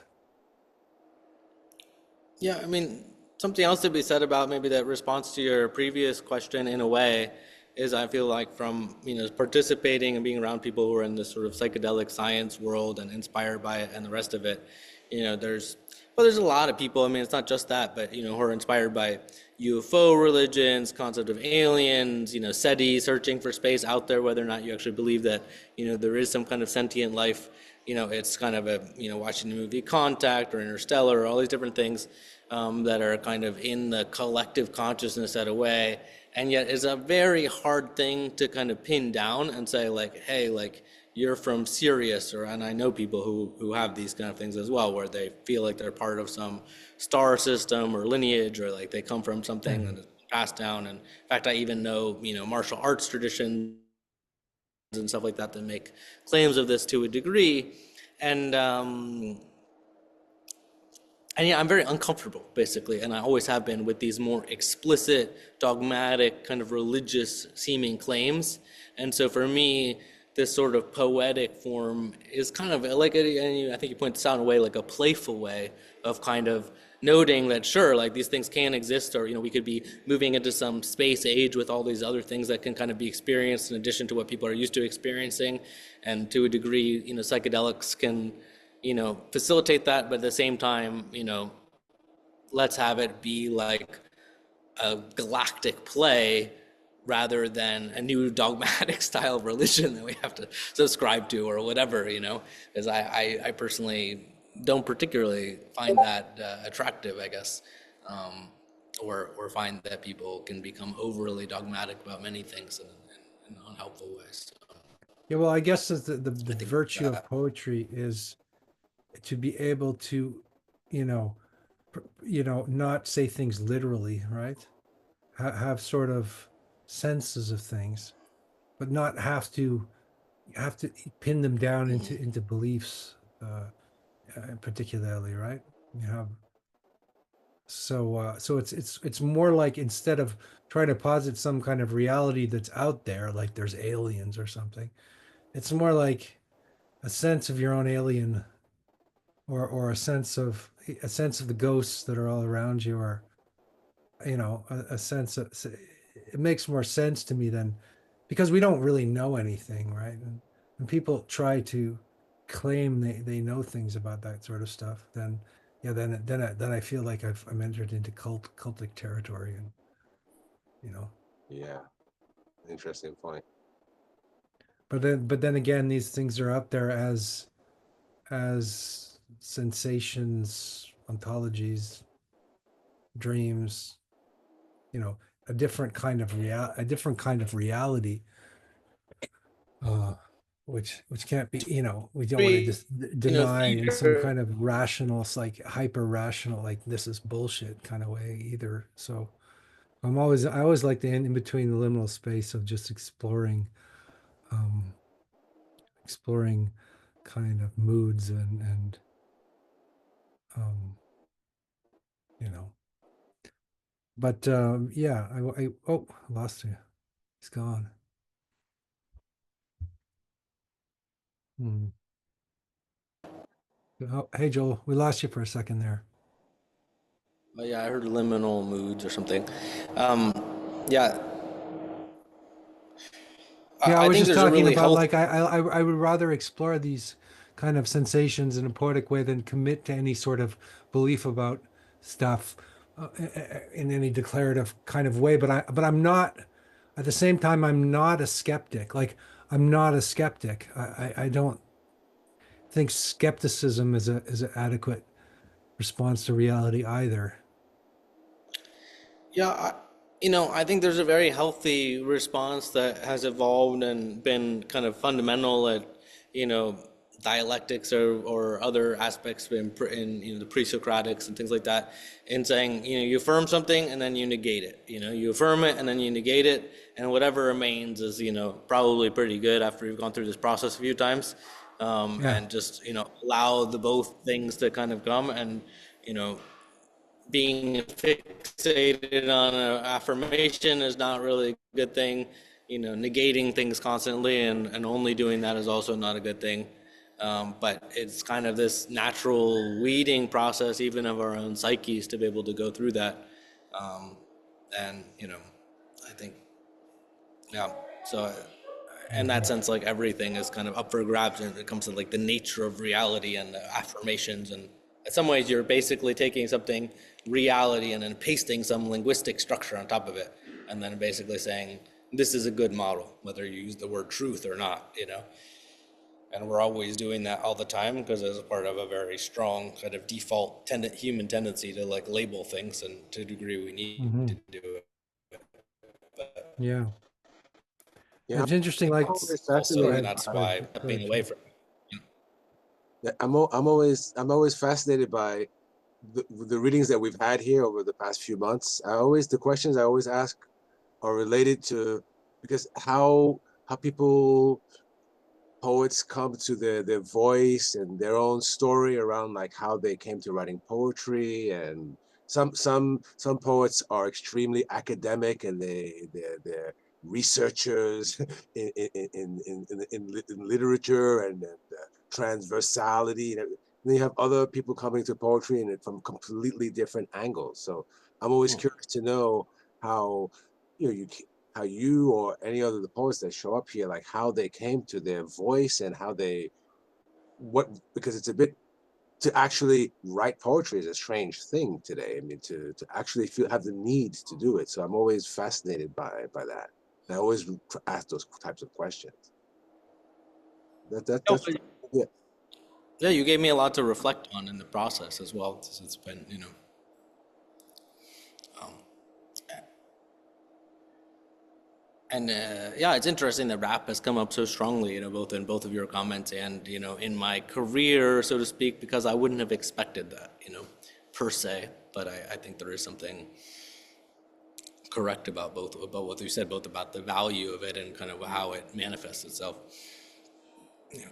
Yeah, I mean, something else to be said about maybe that response to your previous question in a way is I feel like from, participating and being around people who are in this sort of psychedelic science world and inspired by it and the rest of it, there's a lot of people, I mean, it's not just that, but, who are inspired by UFO religions, concept of aliens, SETI, searching for space out there, whether or not you actually believe that, there is some kind of sentient life. It's kind of watching the movie Contact or Interstellar or all these different things that are kind of in the collective consciousness at a way. And yet it's a very hard thing to kind of pin down and say, like, hey, like, you're from Sirius, and I know people who have these kind of things as well, where they feel like they're part of some star system or lineage, or like they come from something Mhm. and it's passed down. And in fact, I even know, martial arts traditions and stuff like that make claims of this to a degree. And yeah, I'm very uncomfortable, basically, and I always have been with these more explicit, dogmatic, kind of religious seeming claims. And so for me, this sort of poetic form is kind of like, and I think you point this out in a way, like a playful way of kind of noting that, sure, like these things can exist, or, we could be moving into some space age with all these other things that can kind of be experienced in addition to what people are used to experiencing. And to a degree, psychedelics can facilitate that, but at the same time, let's have it be like a galactic play rather than a new dogmatic style of religion that we have to subscribe to or whatever, because I personally don't particularly find that attractive, I guess, or find that people can become overly dogmatic about many things in unhelpful ways. So Yeah, well, I guess the I think virtue of that. poetry is to be able to, you know, not say things literally, right? Have sort of senses of things, but not have to pin them down Mhm. into beliefs, particularly, right? You have so it's more like, instead of trying to posit some kind of reality that's out there, like there's aliens or something, it's more like a sense of your own alien, or a sense of the ghosts that are all around you, or a sense of, it makes more sense to me than, because we don't really know anything, right? And when people try to claim they know things about that sort of stuff, then yeah, then I feel like I'm entered into cultic territory, and you know yeah. Interesting point. but then again, these things are up there as sensations, ontologies, dreams, a different kind of reality, uh, which can't be, we don't want to just deny in some kind of rational, like hyper rational, like this is bullshit kind of way either. So I always like the in between the liminal space of just um, exploring kind of moods and um, you know. But yeah, I lost you. He's gone. Hmm. Oh, hey Joel, we lost you for a second there. Oh, yeah, I heard liminal moods or something. Um, yeah, Yeah, I I was think just there's a talking really about healthy. like I would rather explore these kind of sensations in a poetic way than commit to any sort of belief about stuff in any declarative kind of way. But I'm not at the same time I'm not a skeptic. Like I'm not a skeptic. I don't think skepticism is an adequate response to reality either. Yeah, I think there's a very healthy response that has evolved and been kind of fundamental at, you know, dialectics or other aspects in the pre-Socratics and things like that, in saying, you affirm something and then you negate it. You affirm it and then you negate it, and whatever remains is, probably pretty good after you've gone through this process a few times, Yeah. and just, allow the both things to kind of come and, you know, being fixated on an affirmation is not really a good thing. Negating things constantly and only doing that is also not a good thing. But it's kind of this natural weeding process, even of our own psyches, to be able to go through that. And, I think, yeah. So, in that sense, like everything is kind of up for grabs when it comes to like the nature of reality and the affirmations. And in some ways, you're basically taking something reality and then pasting some linguistic structure on top of it, and then basically saying this is a good model, whether you use the word truth or not. And we're always doing that all the time because it's a part of a very strong kind of default human tendency to like label things, and to a degree we need Hmm. to do it. But Yeah. Yeah, It's interesting. I'm Like, always go also fascinated ahead. that's Go ahead. why Go ahead, stepping away Joel. from yeah, I'm always fascinated by the readings that we've had here over the past few months. The questions I always ask are related to, because how people, poets, come to their voice and their own story around like how they came to writing poetry. And some poets are extremely academic and they're researchers in literature and transversality. And then you have other people coming to poetry and from completely different angles. So I'm always curious to know how you know you how you or any other of the poets that show up here, like how they came to their voice and how they what because it's a bit, to actually write poetry is a strange thing today. I mean, to actually have the need to do it. So I'm always fascinated by that. And I always ask those types of questions. That's yeah. Yeah, you gave me a lot to reflect on in the process as well. It's been, um, and yeah, it's interesting that rap has come up so strongly, both in both of your comments and, in my career, so to speak, because I wouldn't have expected that, per se. But I think there is something correct about what you said, both about the value of it and kind of how it manifests itself. Yeah.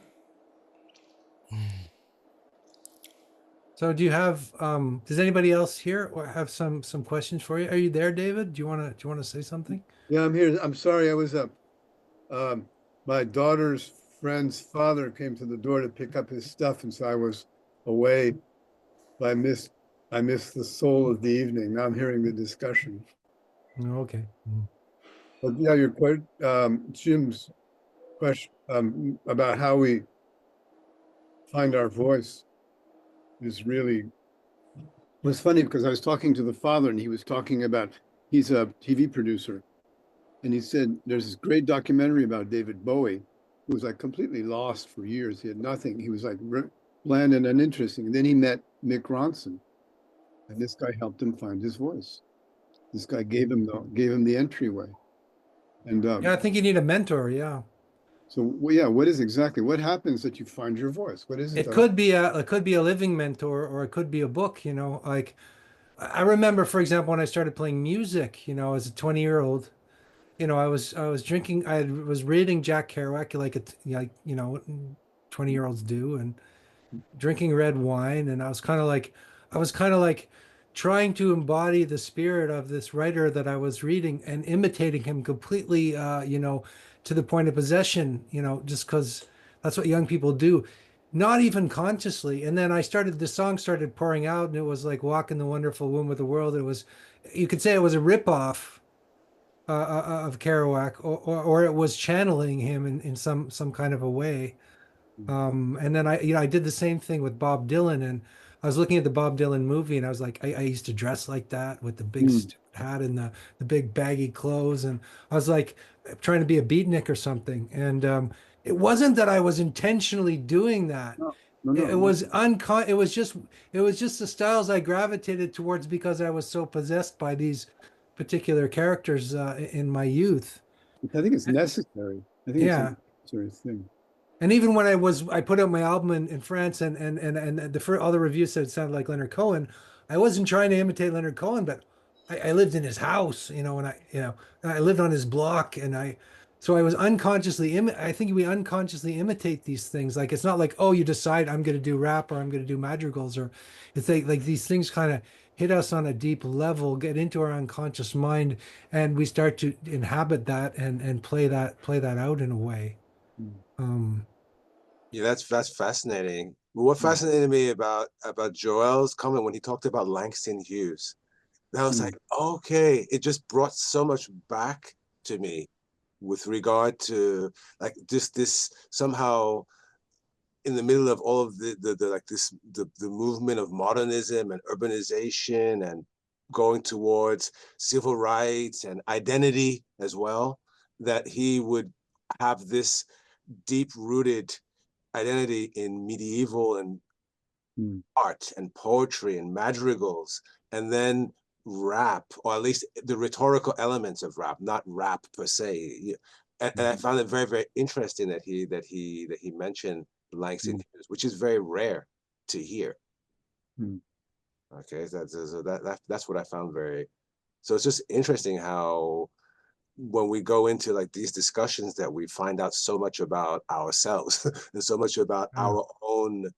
So do you have does anybody else here or have some questions for you? Are you there, David? Do you want to say something? Yeah, I'm here. I'm sorry, I was up. My daughter's friend's father came to the door to pick up his stuff, and so I was away. I missed the soul of the evening. Now I'm hearing the discussion. Oh, okay. Mm. But yeah, you're quite Jim's question about how we find our voice is really, it was funny because I was talking to the father and he was talking about, he's a TV producer, and he said there's this great documentary about David Bowie, who was like completely lost for years. He had nothing. He was like bland and uninteresting. And then he met Mick Ronson, and this guy helped him find his voice. This guy gave him the entryway. And Yeah, I think you need a mentor. Yeah. so well, yeah, what happens that you find your voice? What is it It that could be a living mentor, or it could be a book, you know. Like I remember, for example, when I started playing music, you know, as a 20-year-old, you know, I was drinking, was reading Jack Kerouac like, you know, 20-year-olds do, and drinking red wine, and I was kind of like trying to embody the spirit of this writer that I was reading and imitating him completely, you know, to the point of possession, you know, just because that's what young people do, not even consciously. And then the song started pouring out, and it was like Walk in the Wonderful Womb of the World. It was, you could say it was a ripoff of Kerouac, or it was channeling him in some kind of a way. And then I did the same thing with Bob Dylan, and I was looking at the Bob Dylan movie, and I was like, I used to dress like that with the big Mm. stupid hat and the big baggy clothes, and I was like trying to be a beatnik or something. And it wasn't that I was intentionally doing that. No, no, It, no, it no. was it was just the styles I gravitated towards because I was so possessed by these particular characters in my youth. I think it's necessary. I think it's a Yeah. necessary thing. And even when I put out my album in France, and all the reviews said it sounded like Leonard Cohen. I wasn't trying to imitate Leonard Cohen, but I lived in his house, you know, and I lived on his block, and so I was I think we unconsciously imitate these things. Like it's not like, oh, you decide I'm going to do rap or I'm going to do madrigals, or it's like these things kind of hit us on a deep level, get into our unconscious mind, and we start to inhabit that and play that out in a way. Mm. Um, Yeah, that's fascinating. But what Mm. fascinated me about Joel's comment when he talked about Langston Hughes, I was Mm. like, okay, it just brought so much back to me with regard to like this somehow in the middle of all of the like the movement of modernism and urbanization and going towards civil rights and identity as well, that he would have this deep rooted identity in medieval and Mm. art and poetry and madrigals, and then rap, or at least the rhetorical elements of rap, not rap per se. And I found it very, very interesting that he mentioned Langston Mm. Hughes, which is very rare to hear. Mm. Okay, that's what I found very. So it's just interesting how when we go into like these discussions that we find out so much about ourselves and so much about yeah. our own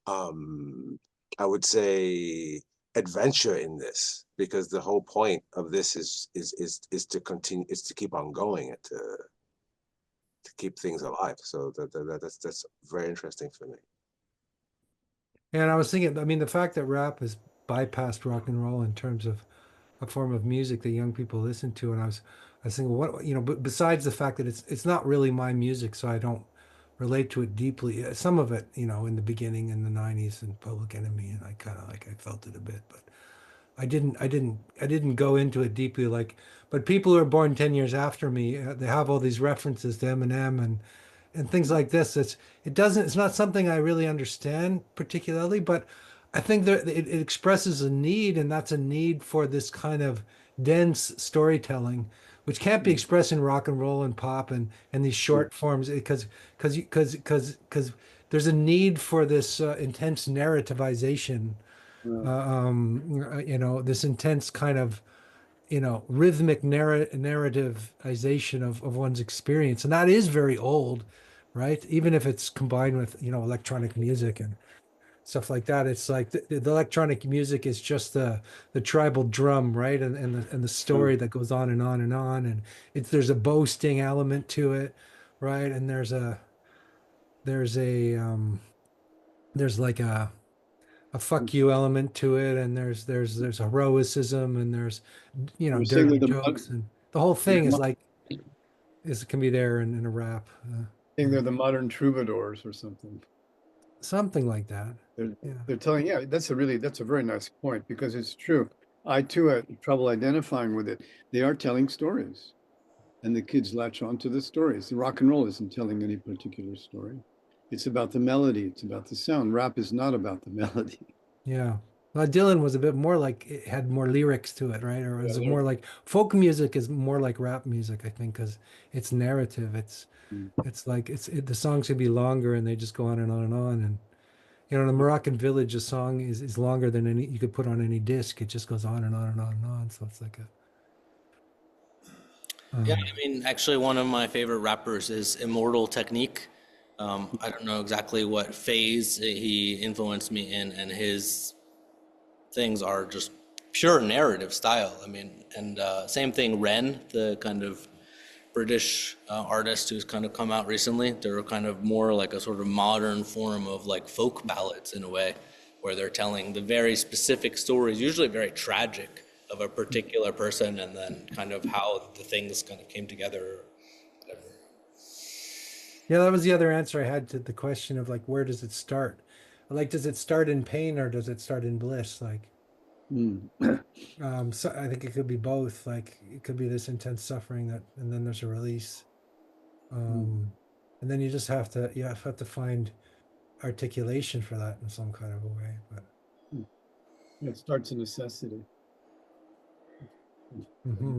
um I would say adventure in this, because the whole point of this is to continue, is to keep on going and to keep things alive. So that's very interesting for me. And I was thinking, I mean, the fact that rap has bypassed rock and roll in terms of a form of music that young people listen to, and I was thinking, what, you know, but besides the fact that it's not really my music, so I don't relate to it deeply. Some of it, you know, in the beginning in the '90s and Public Enemy, and I kind of like I felt it a bit, but I didn't go into it deeply. Like, but people who are born 10 years after me, they have all these references to Eminem and things like this. It's not something I really understand particularly, but I think that it expresses a need, and that's a need for this kind of dense storytelling, which can't be expressed in rock and roll and pop and these Yeah. short forms, because there's a need for this intense narrativization, Yeah. you know, this intense kind of, you know, rhythmic narrativization of one's experience. And that is very old, right? Even if it's combined with, you know, electronic music and stuff like that. It's like the electronic music is just the tribal drum, right? And the Yeah. story that goes on and on and on. And there's a boasting element to it, right? And there's like a fuck you element to it, and there's heroicism, and there's, you know, You're saying dirty that jokes, and the whole thing is like can be there in a rap, they're the modern troubadours or something. something like that. They're Yeah. they're telling, yeah, that's a very nice point because it's true. I too had trouble identifying with it. They are telling stories. and the kids latch on to the stories. The rock and roll isn't telling any particular story. It's about the melody. It's about the sound. Rap is not about the melody. Yeah. Well, Dylan was a bit more like it had more lyrics to it, right? Or was it more like folk music is more like rap music, I think, because it's narrative. It's like the songs should be longer and they just go on and on and on. And you know, in the Moroccan Village, a song is longer than any you could put on any disc. It just goes on and on and on and on. So it's like a Yeah, I mean, actually, one of my favorite rappers is Immortal Technique. I don't know exactly what phase he influenced me in, and his things are just pure narrative style. I mean, and same thing, Ren, the kind of British artist who's kind of come out recently. They're kind of more like a sort of modern form of like folk ballads in a way, where they're telling the very specific stories, usually very tragic, of a particular person, and then kind of how the things kind of came together. Whatever. yeah, that was the other answer I had to the question of like where does it start? Like, does it start in pain or does it start in bliss? Like, Mm. so I think it could be both. Like, it could be this intense suffering that, and then there's a release. And then you just have to find articulation for that in some kind of a way. But It starts a necessity.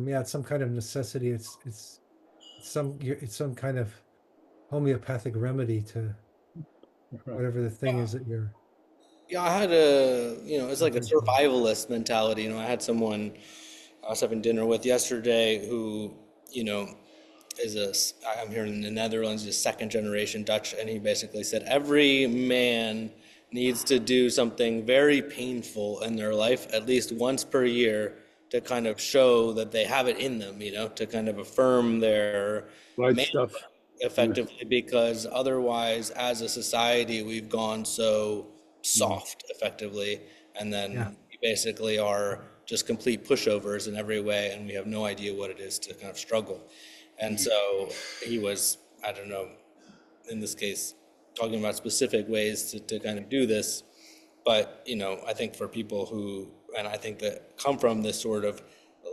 yeah, it's some kind of necessity. It's some kind of homeopathic remedy to Right. whatever the thing is that you're. Yeah, I had it's like a survivalist mentality. You know, I had someone I was having dinner with yesterday who, you know, I'm here in the Netherlands, he's second generation Dutch, and he basically said every man needs to do something very painful in their life at least once per year to kind of show that they have it in them, you know, to kind of affirm their Right man stuff. effectively, because otherwise, as a society, we've gone so soft effectively, and then Yeah. we basically are just complete pushovers in every way, and we have no idea what it is to kind of struggle. And so he was, I don't know, in this case, talking about specific ways to kind of do this. But, you know, I think for people who, and I think that come from this sort of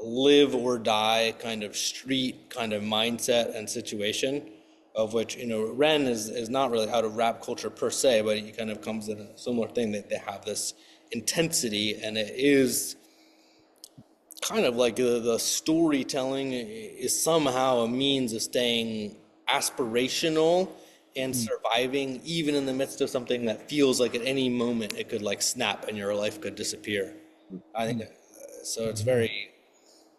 live or die kind of street kind of mindset and situation, of which, you know, Ren is not really out of rap culture per se, but he kind of comes in a similar thing that they have this intensity, and it is kind of like the storytelling is somehow a means of staying aspirational and surviving even in the midst of something that feels like at any moment it could like snap and your life could disappear. I think so. It's very,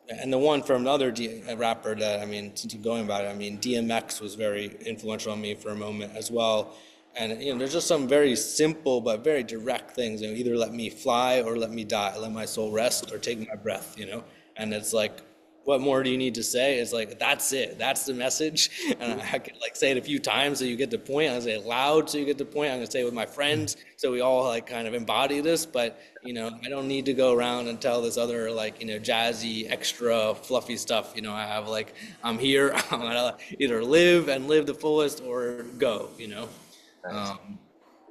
and the one from another rapper that, I mean, since you're going about it, I mean, DMX was very influential on me for a moment as well. And, you know, there's just some very simple but very direct things. You know, either let me fly or let me die, let my soul rest or take my breath, you know? And it's like, what more do you need to say? It's like, that's it. That's the message. And I could like say it a few times so you get the point. I'm gonna say it loud so you get the point. I'm gonna say it with my friends so we all like kind of embody this. But, you know, I don't need to go around and tell this other like, you know, jazzy, extra fluffy stuff. You know, I have like, I'm here. I'm gonna either live and live the fullest or go, you know? Nice. Um,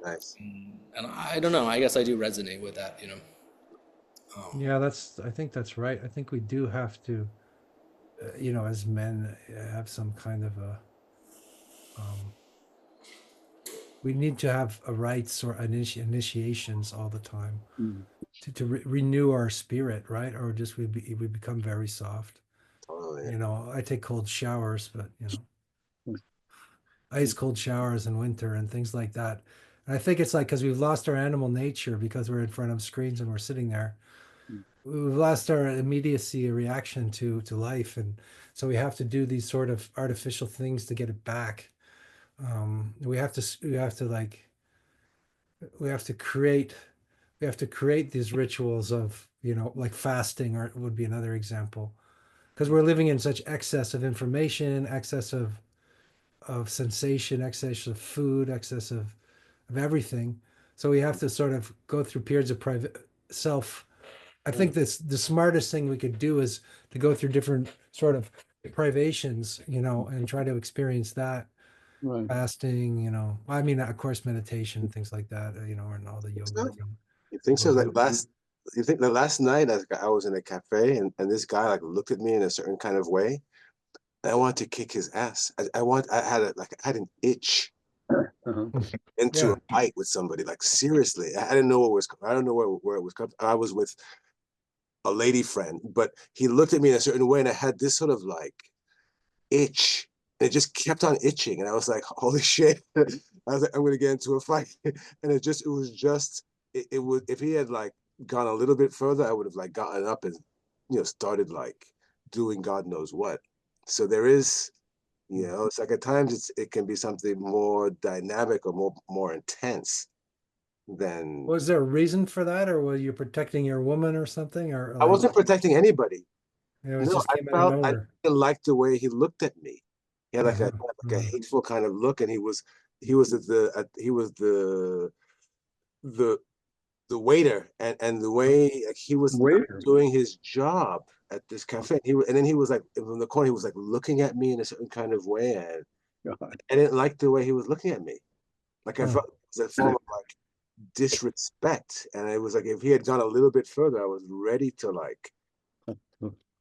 Nice. and I don't know. I guess I do resonate with that, you know? Yeah, I think that's right. I think we do have to, you know, as men, have some kind of a, we need to have a rites or initiations all the time to renew our spirit, right? Or just we become very soft. Totally. You know, I take cold showers, but you know, ice cold showers in winter and things like that. And I think it's like because we've lost our animal nature because we're in front of screens and we're sitting there. We've lost our immediacy reaction to life, and so we have to do these sort of artificial things to get it back. We have to like we have to create we have to create these rituals of, you know, like fasting or would be another example, because we're living in such excess of information, excess of sensation, excess of food, excess of everything. So we have to sort of go through periods of private self. I think this the smartest thing we could do is to go through different sort of privations, you know, and try to experience that. Right. Fasting, you know, I mean, of course, meditation, things like that, you know, and all the yoga So, thing. you think so? Well, You think the last night I was in a cafe and this guy like looked at me in a certain kind of way, and I wanted to kick his ass. I had an itch Uh-huh. into Yeah. a fight with somebody. Like seriously, I didn't know I don't know where it was coming. I was with a lady friend, but he looked at me in a certain way, and I had this sort of like itch. And it just kept on itching, and I was like, "Holy shit!" I was like, "I'm gonna get into a fight," and it was if he had like gone a little bit further, I would have like gotten up and started like doing God knows what. So there is, it's like at times it can be something more dynamic or more intense than. Was there a reason for that, or were you protecting your woman or something, or I like wasn't protecting anybody. it was No, just came out of I nowhere? didn't like the way he looked at me. He had Uh-huh. like a hateful kind of look, and he was the waiter, and the way like, he was not Waiter. doing his job at this cafe. And then he was like in the corner, he was like looking at me in a certain kind of way, and God. I didn't like the way he was looking at me. Like I Huh. felt it was a form of like disrespect, and it was like if he had gone a little bit further, I was ready to like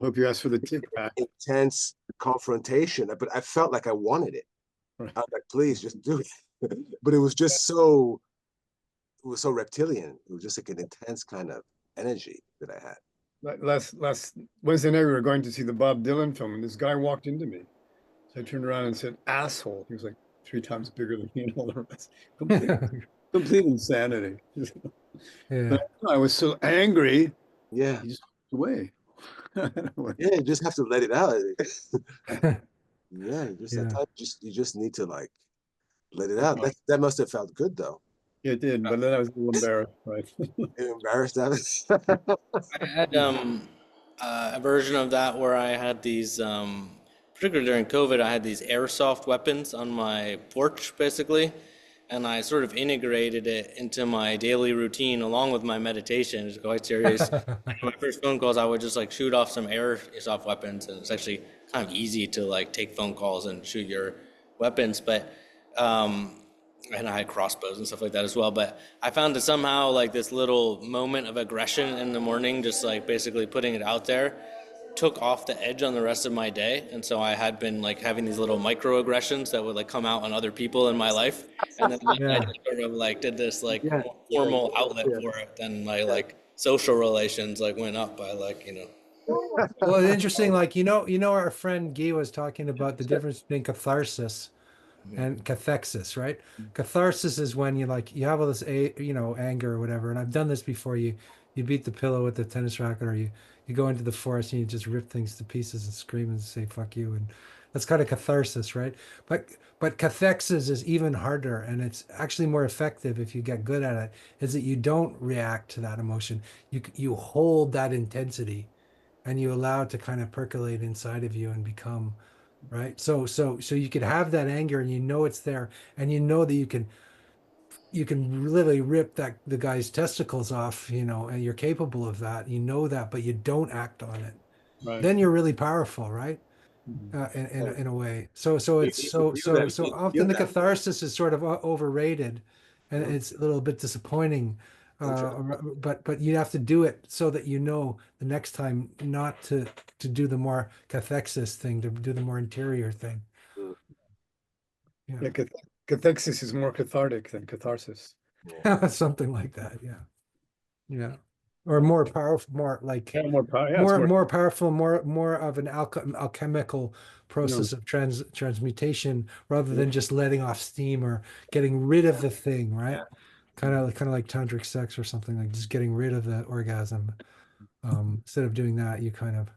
Hope you asked for the tip back. intense confrontation, but I felt like I wanted it. Right. I was like, please just do it. But it was so reptilian. It was just like an intense kind of energy that I had. Last Wednesday night, we were going to see the Bob Dylan film, and this guy walked into me. So I turned around and said, "Asshole." He was like 3 times bigger than me and all the rest. Complete insanity. Yeah. I was so angry, Yeah. he just walked away. Yeah, you just have to let it out. Yeah, Yeah. you just need to like let it out. That must have felt good though. Yeah, it did, but then I was a little embarrassed, right? You're embarrassed of it. I had a version of that where I had these, particularly during COVID, I had these airsoft weapons on my porch, basically, and I sort of integrated it into my daily routine along with my meditation. It's quite serious. My first phone calls, I would just like shoot off some airsoft weapons, and it's actually kind of easy to like take phone calls and shoot your weapons, but um, and I had crossbows and stuff like that as well. But I found that somehow like this little moment of aggression in the morning, just like basically putting it out there, took off the edge on the rest of my day. And so I had been like having these little microaggressions that would like come out on other people in my life. And then I Yeah. just sort of like did this like Yeah, more formal outlet yeah, for it. Then my like social relations like went up by like, Well, it's interesting, like our friend Guy was talking about the difference between catharsis and cathexis, right? Catharsis is when you have all this anger or whatever, and I've done this before. You beat the pillow with the tennis racket, or you go into the forest and you just rip things to pieces and scream and say fuck you, and that's kind of catharsis, right? But cathexis is even harder, and it's actually more effective if you get good at it. Is that you don't react to that emotion. You hold that intensity and you allow it to kind of percolate inside of you and become right. So you could have that anger and you know it's there, and you know that you can literally rip the guy's testicles off, and you're capable of that, that, but you don't act on it. Right. Then you're really powerful, right? Mhm. In a way. So it's so often the catharsis is sort of overrated, and it's a little bit disappointing. But you have to do it so that the next time not to do the more cathexis thing, to do the more interior thing. Yeah, Yeah. cathexis is more cathartic than catharsis. Something like that. Yeah. Yeah. Or more powerful, more like Yeah, more power. Yeah, it's more powerful, more of an alchemical you know, process of transmutation rather than just letting off steam or getting rid of the thing, right? Kind of like tantric sex or something, like just getting rid of the orgasm. Instead of doing that, you kind of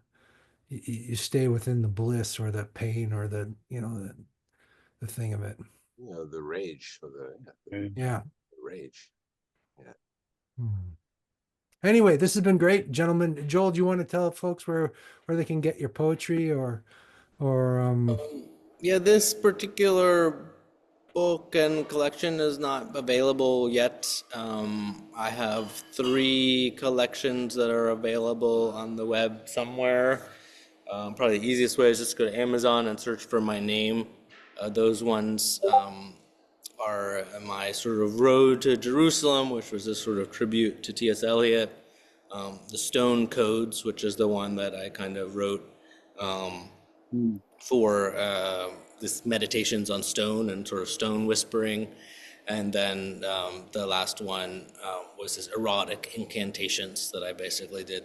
you stay within the bliss or the pain or the thing of it. the rage or Yeah. the rage. Yeah. Hmm. Anyway, this has been great, gentlemen. Joel, do you want to tell folks where they can get your poetry or yeah, this particular book and collection is not available yet. I have 3 collections that are available on the web somewhere. Probably the easiest way is just go to Amazon and search for my name. Those ones are my sort of Road to Jerusalem, which was this sort of tribute to T.S. Eliot. The Stone Codes, which is the one that I kind of wrote for this meditations on stone and sort of stone whispering. And then the last one was this erotic incantations that I basically did